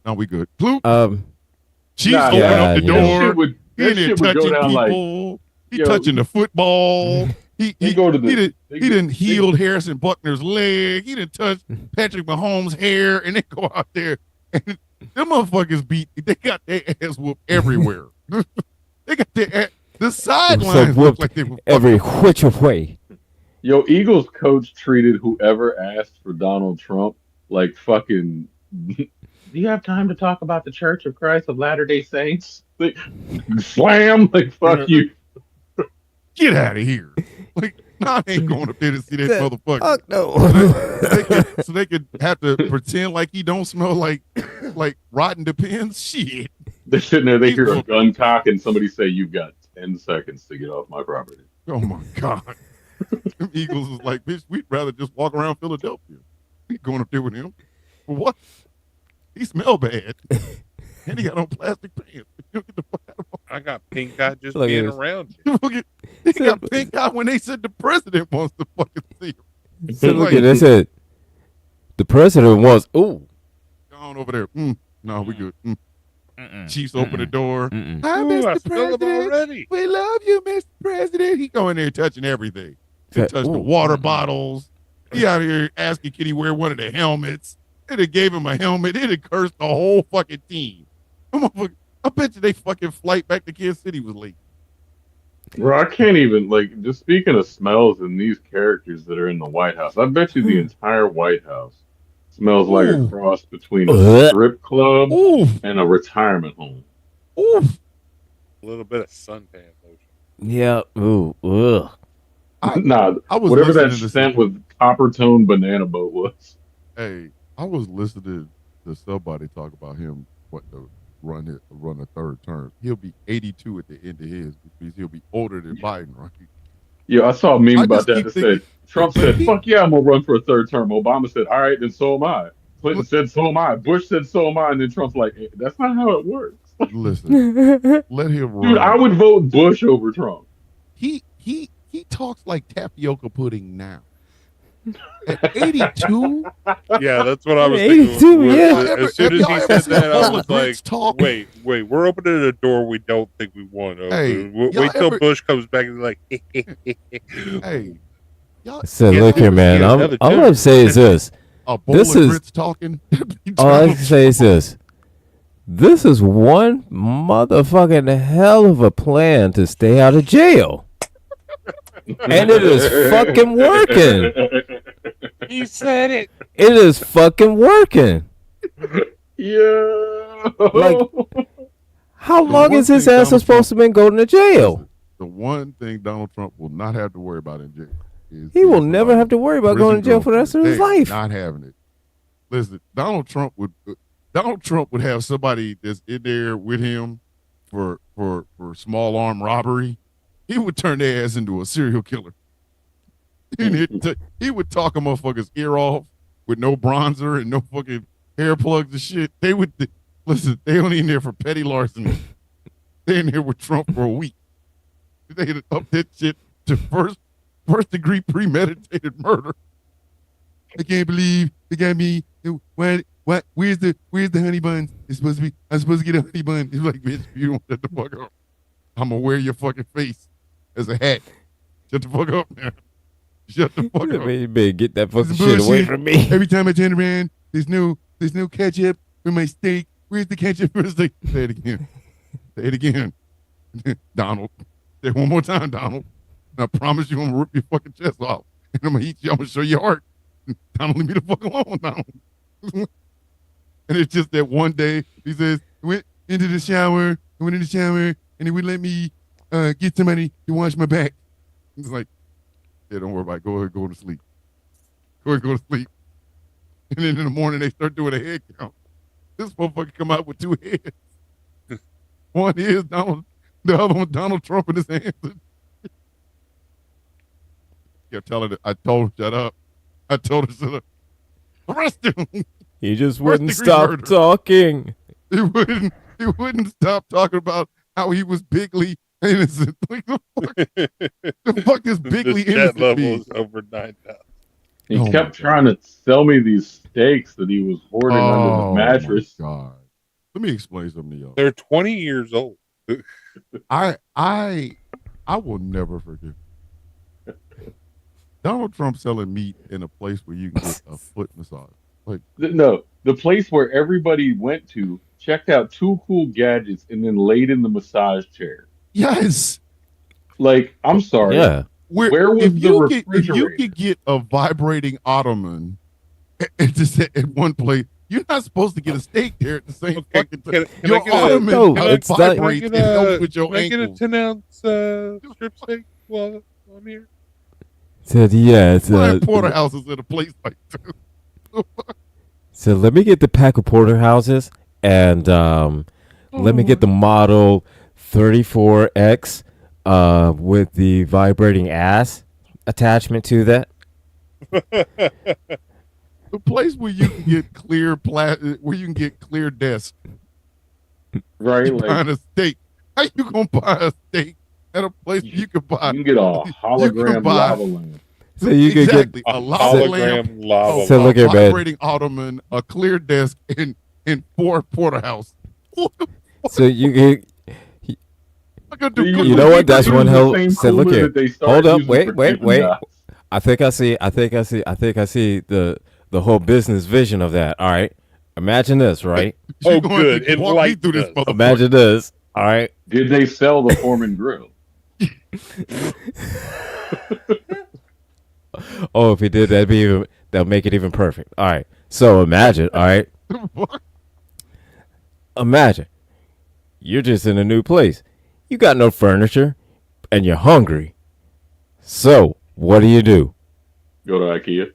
No, we good. Bloop. Chiefs Nah, open up the yeah. That door. shit would, He that in there shit would go touching down like, people. He yo, touching the football. He go to the- he didn't healed Harrison Buckner's leg. He didn't touch Patrick Mahomes' hair, and they go out there and them motherfuckers they got their ass whooped everywhere. They got their ass, the sidelines look like they were every which way. Yo, Eagles coach treated whoever asked for Donald Trump like fucking. Do you have time to talk about the Church of Christ of Latter-day Saints? Like, slam! Like, fuck you. Get out of here. Like, I ain't going up there to see that motherfucker. Fuck no. So they could have to pretend like he don't smell like rotten depends. Shit. They're sitting there, they hear a gun cock, and somebody say, "You've got 10 seconds to get off my property." Oh my God. Them Eagles was like, bitch, we'd rather just walk around Philadelphia. We ain't going up there with him. For what? He smell bad. And he got on plastic pants. Get the fuck out of I got pink eye just Look at being this. around you. here. He got pink eye when they said the president wants to fucking see him. So look at this. It. The president wants. Ooh. Go on over there. No, we good. Chiefs open the door. Hi, Ooh, I Mr. smell them President. already. We love you, Mr. President. He go in there touching everything. He touched the water bottles. He out here asking, can he wear one of the helmets? They done gave him a helmet. They done cursed the whole fucking team. I bet you they fucking flight back to Kansas City was late. Bro, I can't even, like, just speaking of smells and these characters that are in the White House, I bet you the entire White House smells like a cross between a strip club and a retirement home. Oof. A little bit of suntan lotion. Yeah. Ooh. Ugh. I was whatever that listening to scent with copper tone banana boat was. Hey, I was listening to somebody talk about him run a third term. He'll be 82 at the end of his, which means he'll be older than Biden, right? Yeah, I saw a meme I about just that keep that thinking- said Trump said, "Fuck yeah, I'm gonna run for a third term." Obama said, "All right, then so am I." Clinton said, "So am I." Bush said, "So am I," and then Trump's like, "That's not how it works." Listen, let him run. Dude, I would vote Bush over Trump. He talks like tapioca pudding now. At 82, Yeah, that's what I was 82, thinking. yeah. As soon as he said that, I was like, talk. wait, we're opening a door we don't think we want to Hey, open. y'all Wait till ever- Bush comes back and like, Hey, y'all, So Yeah, look here, yeah, man. another All I'm two. gonna say is this. a bowl This of is- grits talking. All I can say is this. This is one motherfucking hell of a plan to stay out of jail. And it is fucking working. he said it. It is fucking working. Yeah. Like, how The long one is his thing ass Donald supposed to been going to jail? The one thing Donald Trump will not have to worry about in jail is He will being never have to worry about going to jail for the rest of his They life. Not having it. Listen, Donald Trump would have somebody that's in there with him for small arm robbery. He would turn their ass into a serial killer. And he would talk a motherfucker's ear off with no bronzer and no fucking hair plugs and shit. They would listen. They only in there for petty larceny. They in there with Trump for a week. They'd up that shit to first degree premeditated murder. I can't believe they got me. What? Where's the honey buns? I'm supposed to get a honey bun. He's like, bitch, you don't shut the fuck up. I'm gonna wear your fucking face as a hat. Shut the fuck up, man. Shut the fuck up. You better get that fucking shit away from me. Every time I turn around, there's no ketchup for my steak. Where's the ketchup for the steak? Say it again. Say it again. Donald. Say it one more time, Donald. And I promise you I'm gonna rip your fucking chest off. And I'm gonna eat you. I'm gonna show you your heart. Donald, leave me the fuck alone, Donald. And it's just that one day he says, I went in the shower, and he would let me get somebody to wash my back. He's like, yeah, don't worry about it. Go ahead, go to sleep. Go to sleep. And then in the morning they start doing a head count. This motherfucker come out with 2 heads. One is Donald, the other one Donald Trump in his hands. Kept telling it. I told him shut up. I told her shut up. Arrest him. He just First wouldn't degree stop murder. talking. He wouldn't stop talking about how he was bigly innocent. Like, the fuck is bigly the innocent? debt level mean? is over 9,000. He Oh kept my trying to sell me these steaks that he was hoarding under the mattress. My God. Let me explain something to y'all. They're 20 years old. I will never forget Donald Trump selling meat in a place where you can get a foot massage. Like, No, the place where everybody went to, checked out 2 cool gadgets, and then laid in the massage chair. yes. Like, I'm sorry. Yeah. Where was if the you refrigerator? could get a vibrating ottoman at one place, you're not supposed to get a steak there at the same Okay, fucking time. can Your I get a- ottoman No, it's not- vibrates Can and I get helps with your Can I get a ankles. 10-ounce strip steak while I'm here? Said yeah. Why porterhouses at a place like that? So let me get the pack of porterhouses and let me get the model 34X with the vibrating ass attachment to that. The place where you can get where you can get clear desk Right? buying Like, a steak. How you gonna buy a steak at a place you can buy? you can get a hologram buy- lava lamp. So you can exactly get a lava lamp, hologram lava. So a look at, man. vibrating ottoman, a clear desk, and 4 porterhouse. What the fuck so you get. am I gonna do? You know what? That's one hell. Same Said, look cooler here. that they started Hold up. using Wait, for wait, Dippin' wait. Dots. I think I see the whole business vision of that. All right. Imagine this, right? You're Oh, going good. to walk me through this Enlighten us. motherfucker. Imagine this. All right. Did they sell the Foreman grill? Oh, if he did, that'll make it even perfect. All right. So imagine, all right. Imagine you're just in a new place. You got no furniture, and you're hungry. So what do? Go to IKEA.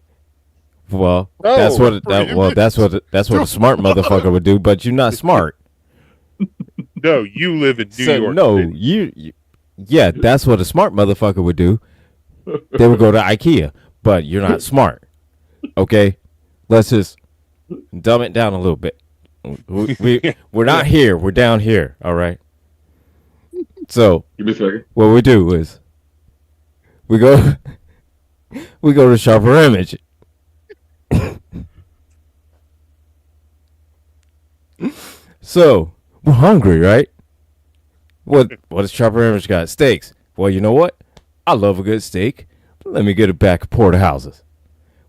Well, Oh, that's what a smart motherfucker would do. But you're not smart. No, you live in New So York no, City. yeah, that's what a smart motherfucker would do. They would go to IKEA, but you're not smart. Okay, let's just dumb it down a little bit. We're not here. We're down here. All right. So Give me a second. what we do is we go to Sharper Image. So we're hungry, right? What does Sharper Image got? Steaks. Well, you know what? I love a good steak. Let me get a pack of porterhouses.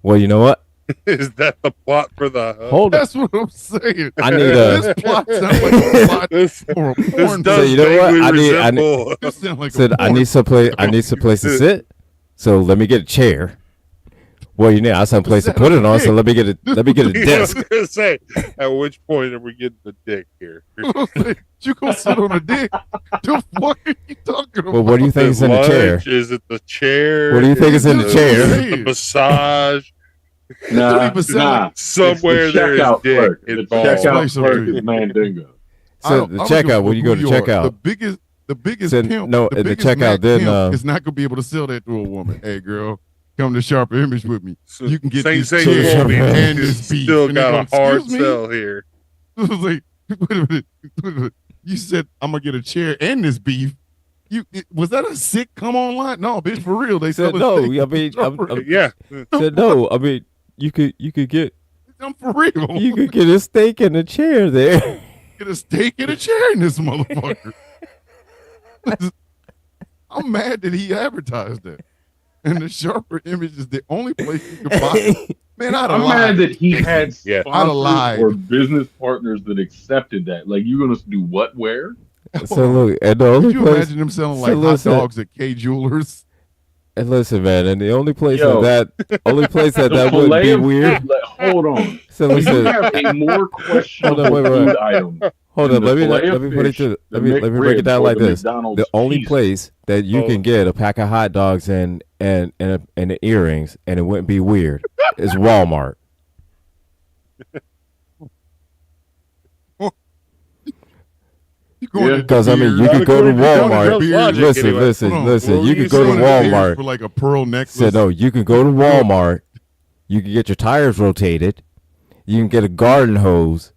Well, you know what? Is that the plot for the? Hold up. That's what I'm saying. I need This plot sounds like a plot This, for a this porn. does So you know what? vaguely I need- resemble- This sounds like Said a I porn. need some place to sit. So let me get a chair. Well, you need some place to put it on. So let me get a I was desk. gonna say, at which point are we getting the dick here? You gonna sit on a dick? The fuck are you talking about? Well, what do you think is in the chair? Lunch? Is it the chair? What do you think is in the Just chair? say Is it it. the massage? Nah, even sound nah. Somewhere It's the there is checkout dick clerk. The involved. checkout Some clerk dude. is Mandingo. So the checkout, when you go to checkout. the biggest Said, pimp, no, the the biggest checkout Mac didn't, pimp is not gonna be able to sell that to a woman. Hey, girl, come to Sharper Image with me. You can get say, these say chairs you won't be. and You this beef. still And they got go, a hard "Excuse me?" sell here. I was like, wait a minute. You said I'm gonna get a chair and this beef. Was that a sitcom online? No, bitch, for real. They Said sell no. steak. I mean, Yeah. said no. I mean, you could get I'm for real. you could get a steak and a chair there. Get a steak and a chair in this motherfucker. I'm mad that he advertised that. And the Sharper Image is the only place you can buy it. Man, I'm mad that he had Yeah. sponsors or business partners that accepted that. Like, you're gonna do what? Where? So look, and the only Could you place. imagine them selling like so hot listen. dogs at K Jewelers? And listen, man, and the only place Yo. that wouldn't Fillet be of weird. fish, like, hold on. So You listen, have a more questionable Hold on, wait. food item. hold than on, the fillet of let me put it fish, to the let me break it McRib, down or like the this. McDonald's The only cheese. place that you can get a pack of hot dogs and the earrings and it wouldn't be weird is Walmart. You going to Because I mean, you Beers- could go to According to Tony Walmart. Bell's logic, Listen, anyway. listen, Hold on. listen. What You were could you go to saying? Beers Walmart. for like a pearl necklace. Said no, you can go to Walmart. You can get your tires rotated. You can get a garden hose.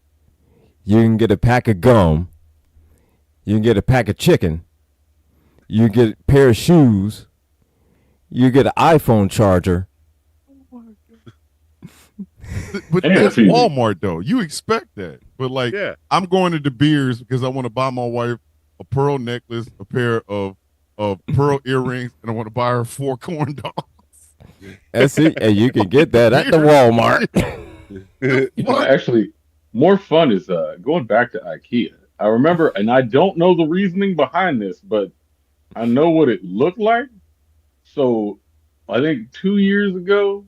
You can get a pack of gum. You can get a pack of chicken. You can get a pair of shoes. You get an iPhone charger. But And that's a TV. Walmart though. You expect that. But like Yeah. I'm going to De Beers because I want to buy my wife a pearl necklace, a pair of pearl earrings, and I want to buy her 4 corn dogs. That's it. And you can get that at the Walmart. Actually, more fun is going back to IKEA. I remember, and I don't know the reasoning behind this, but I know what it looked like. So I think 2 years ago,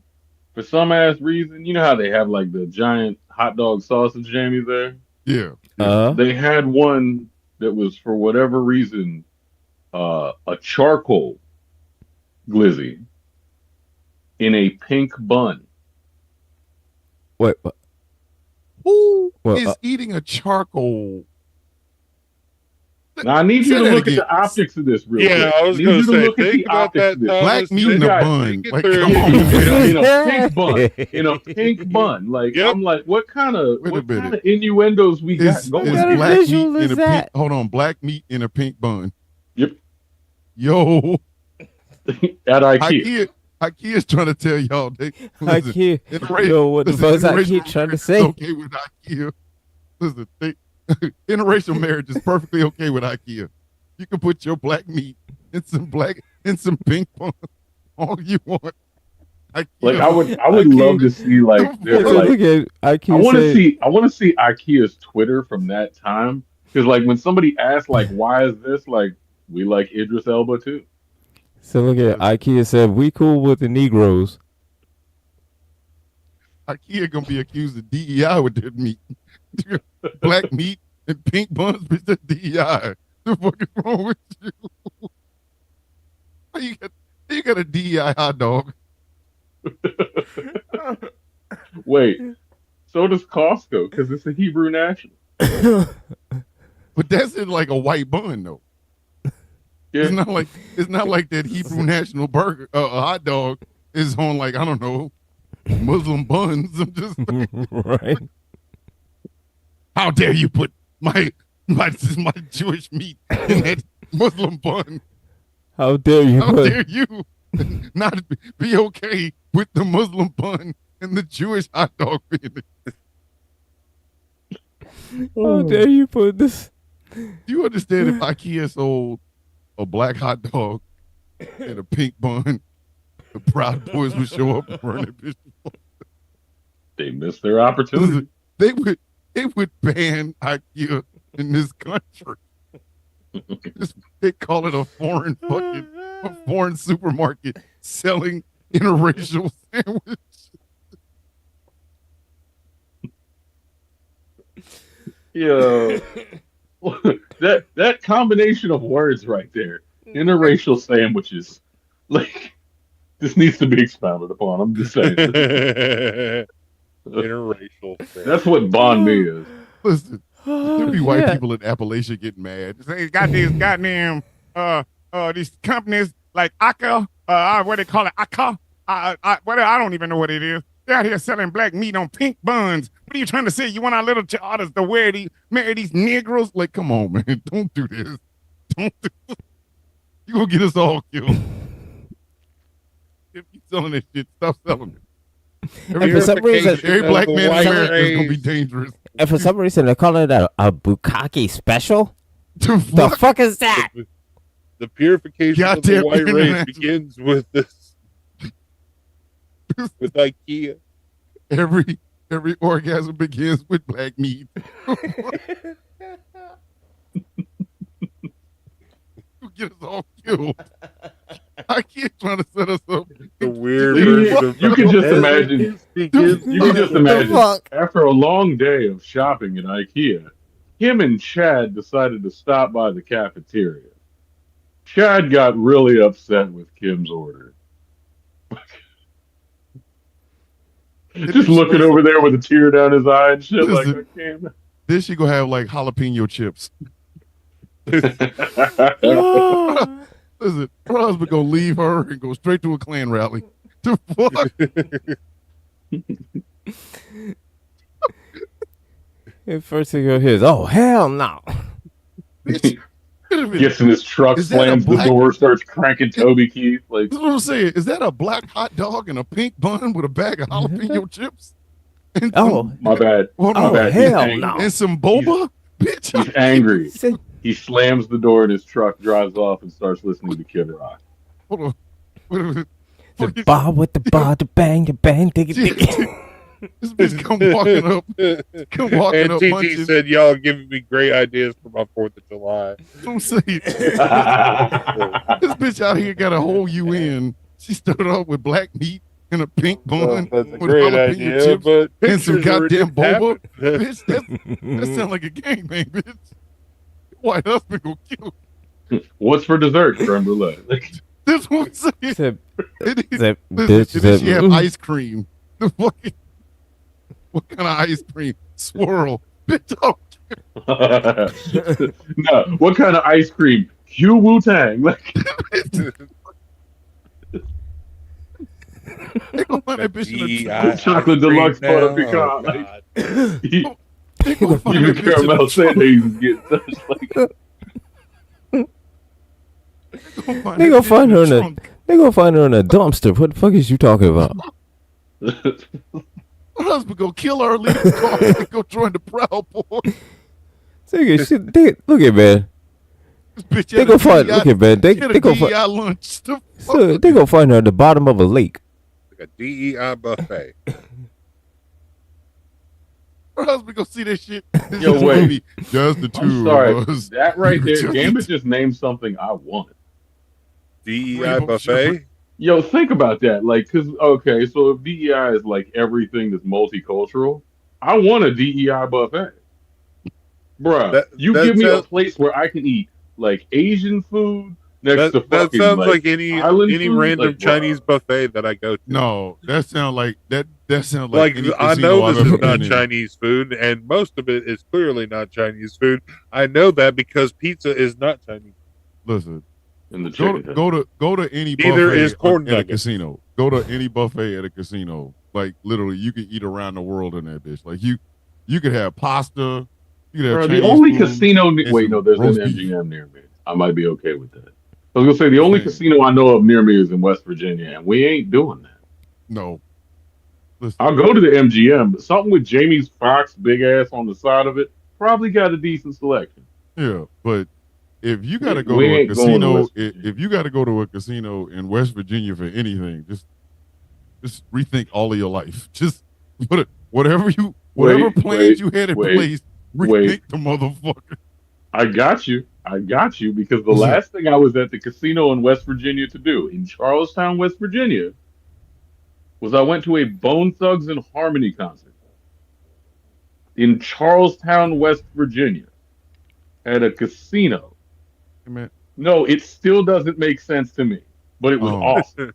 for some ass reason, you know how they have like the giant hot dog sausage jammies there? Yeah. They had one that was, for whatever reason, a charcoal glizzy in a pink bun. Wait, Who Well, is eating a charcoal? Now I need you Say to that look again. at the optics of this real Yeah, quick. I was Need going you to to say, look at think the about optics that, of this. Thomas. Black meat in a Yeah, bun. Think Like, it come through. on, man. in a pink bun. In a pink bun. Like, Yep. I'm like, what kind of Wait a minute. innuendos we got Is going? What kind of black meat visual in is a that? pink? Hold on, black meat in a pink bun. Yep. Yo, At IKEA. IKEA's trying to tell y'all they listen, IKEA. interracial- Yo, what the listen, fuck is interracial IKEA trying to marriage is say? Okay with IKEA. Listen, interracial marriage is perfectly okay with IKEA. You can put your black meat in some pink bun all you want. IKEA. Like I would IKEA. love to see like So their So like look at IKEA. I want to said- see IKEA's Twitter from that time, because like when somebody asks like why is this, like, we like Idris Elba too. So look at IKEA said we cool with the Negroes. IKEA gonna be accused of DEI with their meat. Black meat and pink buns, bitch, that's DEI. The fuck is wrong with you? How you got a DEI hot dog? Wait, so does Costco because it's a Hebrew national. But that's in like a white bun though. Yeah. It's not like that Hebrew national burger a hot dog is on like, I don't know, Muslim buns. I'm just Right. how dare you put my Jewish meat in that Muslim bun? How dare you How put dare you not be okay with the Muslim bun and the Jewish hot dog being it? how dare you put this? Do you understand if IKEA sold a black hot dog and a pink bun, the Proud Boys would show up and burn it, bitch? They missed their opportunity. They would ban IKEA in this country. They call it a foreign supermarket selling interracial sandwich. Yeah. that combination of words right there, interracial sandwiches, like, this needs to be expounded upon. I'm just saying. Interracial. That's what banh mi is. Listen, there be white Yeah. people in Appalachia getting mad. They got these goddamn these companies like Aka, what they call it, Aka. I don't even know what it is. They're out here selling black meat on pink buns. What are you trying to say? You want our little daughters to marry these Negroes? Like, come on, man. Don't do this. Don't do this. You gonna get us all killed. If you selling that shit, stop selling it. And for some reason, Every black of the man in white America is gonna be race. dangerous. and for some reason, they're calling it a bukkake special. The The fuck? fuck is that? The purification of the Goddamn white race international. begins with this. With IKEA. Every orgasm begins with black meat. You get us all killed. I keep trying to set us up. The weird You- version of you can just imagine- begins You can just The imagine. fuck? After a long day of shopping at IKEA, him and Chad decided to stop by the cafeteria. Chad got really upset with Kim's order. Just looking over there with a tear down his eye and shit like, I Listen. can't. Then she gonna have like jalapeno chips. Listen, her husband gonna leave her and go straight to a Klan rally. The fuck? And first thing you'll hear is, "Oh hell no!" Gets in his truck, Is that a slams the black- door, starts cranking Toby Keith. Like, That's what I'm saying. Is that a black hot dog and a pink bun with a bag of jalapeno chips? And Oh, my bad. hold My on. bad. hell He's angry. no. And some boba? Bitch. He's angry. Say- He slams the door in his truck, drives off, and starts listening to Kid Rock. Hold on. Wait a minute. the bar with the bar, the bang, diggy, diggy. This bitch come walking up. Come walking And up TT munching. said, "Y'all are giving me great ideas for my 4th of July." I'm saying. This bitch out here got a whole UN. She started off with black meat and a pink bun. That's a with great jalapeno idea, chips but and some pictures already goddamn boba. happened. Bitch, that sounds like a gangbang, bitch. White husband gonna kill. What's for dessert? Creme brulee. Like, This what I'm saying. Said- And said, then bitch, and then she said, have "Mm." ice cream. The fucking what kind of ice cream? Swirl. Bitch, oh, no, what kind of ice cream? Hugh Wu Tang. Like, they gonna find that bitch in a DEI Chocolate cream deluxe now. butter Oh, pecan. God. they gonna find Even that bitch in caramel a sundaes get such like. They gonna find her in a they gonna find her in a dumpster. What the fuck is you talking about? Her husband go kill her, leave the car, and go join the Proud Boys. Look at man. This bitch They had go a find. DEI Look at man. They she had a go find. DEI lunch. The fuck? So they gonna find her at the bottom of a lake. Like a DEI buffet. Her husband go see that shit. This Yo, is wait. movie. Just the I'm two sorry. of us. That right there, Gambit just named something I want. DEI Rainbow buffet. Yo, think about that. Like, cause okay, so if DEI is like everything that's multicultural, I want a DEI buffet. Bruh, That- you that give me a sounds- place where I can eat like Asian food next to That fucking sounds like, like any island food? random Like, Chinese buffet that I go to. No, that sounds like that. That sounds like, Like any I casino know I've this ever is not been in. Chinese food, and most of it is clearly not Chinese food. I know that because pizza is not Chinese. Listen, in the go chicken. go to any Neither buffet is corn at a nuggets. casino. Go to any buffet at a casino. Like literally, you can eat around the world in that bitch. Like you could have pasta. You could have Bruh, the Chinese only food. casino. Wait, some no, there's an roast beef. MGM near me. I might be okay with that. I was gonna say the only Okay. casino I know of near me is in West Virginia, and we ain't doing that. No. Listen, I'll go to the MGM, but something with Jamie Foxx big ass on the side of it probably got a decent selection. yeah, but if you got to go We to a ain't going to casino, West Virginia. if you got to go to a casino in West Virginia for anything, just rethink all of your life. Just whatever Wait, plans you had in wait, place, rethink wait. the motherfucker. I got you, because the What's last thing I was at the casino in West Virginia to do, in Charlestown, West Virginia, was I went to a Bone Thugs and Harmony concert in Charlestown, West Virginia, at a casino. Hey, man, No, it still doesn't make sense to me, but it was Oh. awesome.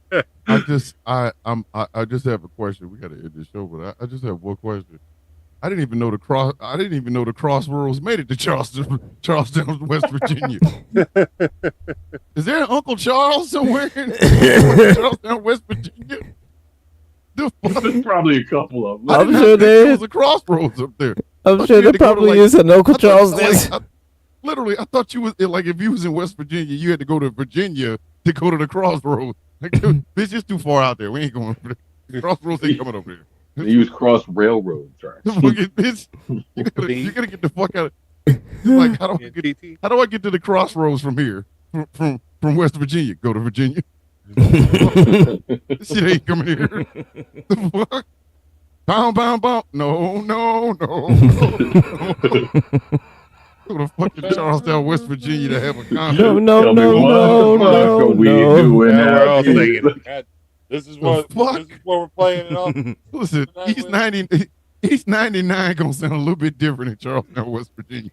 I just have a question. We got to end this show, but I just have one question. I didn't even know the Crossroads made it to Charlestown, West Virginia. Is there an Uncle Charles somewhere in Charlestown, West Virginia? The fuck? There's probably a couple of them. I'm I did not sure think there there is. was a Crossroads up there. I'm Thought sure you there had to go to, probably like- is a local I thought, Charles like, there. literally, I thought you was like if you was in West Virginia, you had to go to Virginia to go to the crossroads. Like, dude, bitch, it's too far out there. We ain't going over there. The crossroads ain't coming over here. They use cross railroad tracks. Fucking bitch, you gotta get the fuck out of. It's like how do I get to the crossroads from here? From West Virginia? Go to Virginia. This shit ain't coming here. The fuck? Bound. No. Go to fucking Charlestown, West Virginia to have a concert. No. We're all singing. This is what we're playing it on. Listen, East 99 gonna sound a little bit different in Charlestown, West Virginia.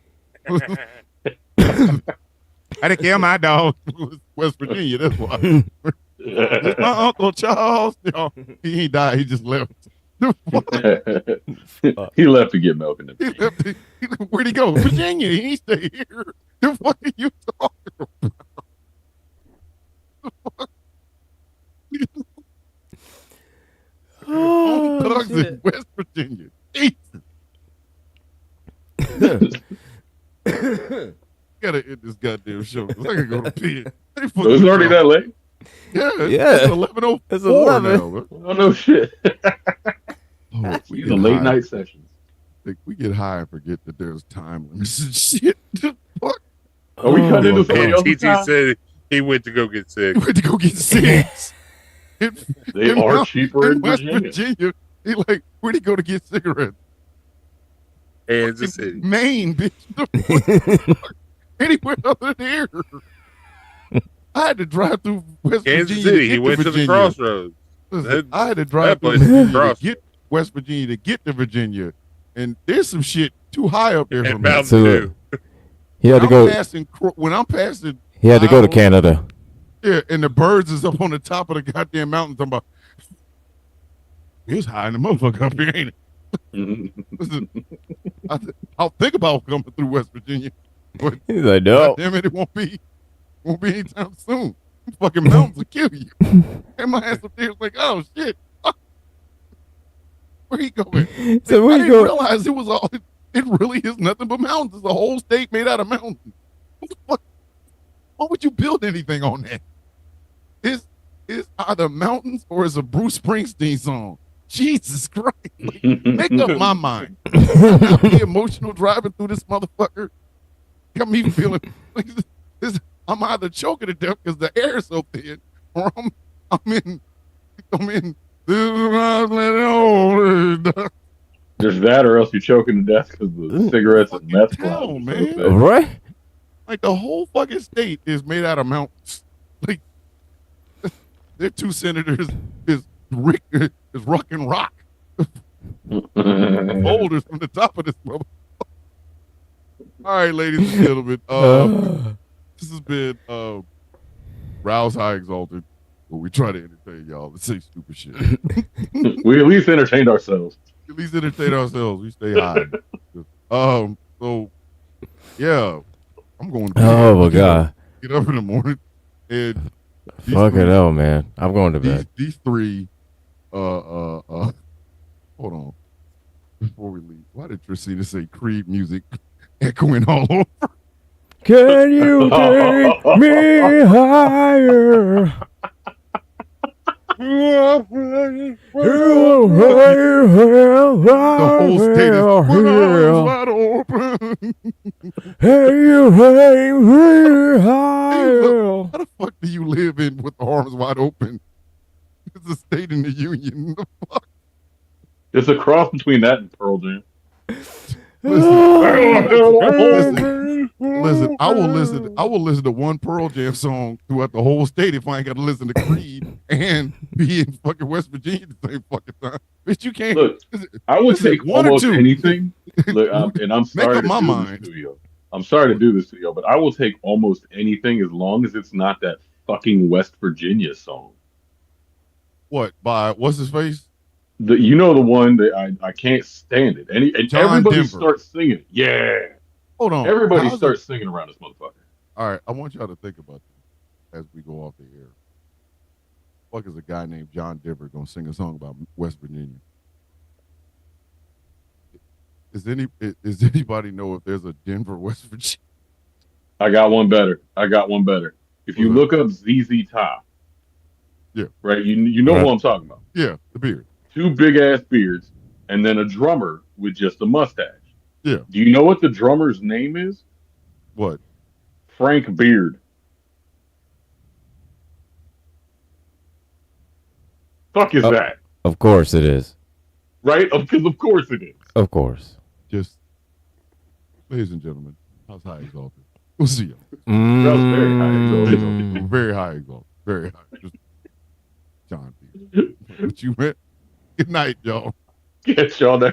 I didn't kill my dog. West Virginia, that's why. My Uncle Charles, he ain't died, he just left. He left to get milk in the Where'd he go? Virginia, he ain't stay here. The fuck are you talking about? Thugs in West Virginia. Gotta end this goddamn show because I gotta go to bed. It's already that late? Yeah. Yeah. It's 11:04 It's 11. now. Man. Oh, no shit. We These are late night sessions. We get high and forget that there's time limits and shit. Fuck. Are we cutting into somebody And else's TT time? said he went to go get sick. We went to go get cigarettes. They are cheaper in West Virginia. Virginia. He like, where'd he go to get cigarettes? Kansas City. Maine, bitch. Anywhere other than here. I had to drive through West Kansas Virginia. City. He went to the crossroads. Listen, I had to drive through place is Virginia to crossroads. get West Virginia to get to Virginia. And there's some shit too high up there for And me. Mountain Dew. He had to go. When I'm passing, He had to go to Canada. yeah, and the birds is up on the top of the goddamn mountain. Talking about, it's high in the motherfucker up here, ain't it? Listen, I'll think about coming through West Virginia, but He's like, no. damn it, it won't be anytime soon. Them fucking mountains will kill you. And my ass up there was like, oh shit, where he going? So I where didn't you go? realize it was all. It really is nothing but mountains. It's a whole state made out of mountains. What the fuck? Why would you build anything on that? It's either mountains or it's a Bruce Springsteen song. Jesus Christ. Like, make up my mind. I'll be emotional driving through this motherfucker. Got me feeling like this. I'm either choking to death because the air is so thin, or I'm in. There's that, or else you're choking to death because the cigarettes and meth. Hell, man. Right? Like the whole fucking state is made out of mountains. Like their two senators is Ruck and Rock. Boulders from the top of this motherfucker. All right, ladies and gentlemen. This has been Rouse High Exalted, where we try to entertain y'all and say stupid shit. We at least entertained ourselves. At least entertain ourselves. We stay high. So yeah, I'm going to bed. Oh my god. Get up in the morning and Fuck it up, man. I'm going to bed. these three hold on. Before we leave, why did Tracina say Creed music echoing all over? Can you take me higher? The whole state is with arms wide open. Can you take me higher? How the fuck do you live in with arms wide open? It's a state in the union. The fuck? It's a cross between that and Pearl Jam. Listen, I will listen to one Pearl Jam song throughout the whole state if I ain't got to listen to Creed and be in fucking West Virginia at the same fucking time. Bitch, you can't. Look, I would listen, take one or almost two. anything. Look, and I'm sorry up to my do mind. this to you. I'm sorry to do this to you, but I will take almost anything as long as it's not that fucking West Virginia song. What by what's his face? You know the one that I can't stand it. And John everybody Denver. starts singing it. Yeah. Hold on. Everybody How's starts singing around this motherfucker. All right, I want y'all to think about this as we go off the air. Fuck is a guy named John Denver gonna sing a song about West Virginia? Does anybody know if there's a Denver, West Virginia? I got one better. If you What's look up ZZ Top, Yeah. right, you know who Right. I'm talking about. Yeah, the beard. 2 big ass beards, and then a drummer with just a mustache. Yeah. Do you know what the drummer's name is? What? Frank Beard. Fuck is Oh. that? Of course it is. Right? Because of course it is. Of course. Just, ladies and gentlemen, how's high exalted? We'll see you. That was very high exalted. Very high exalted. Very high. Just John Beard. What you meant? Good night, y'all. Catch y'all next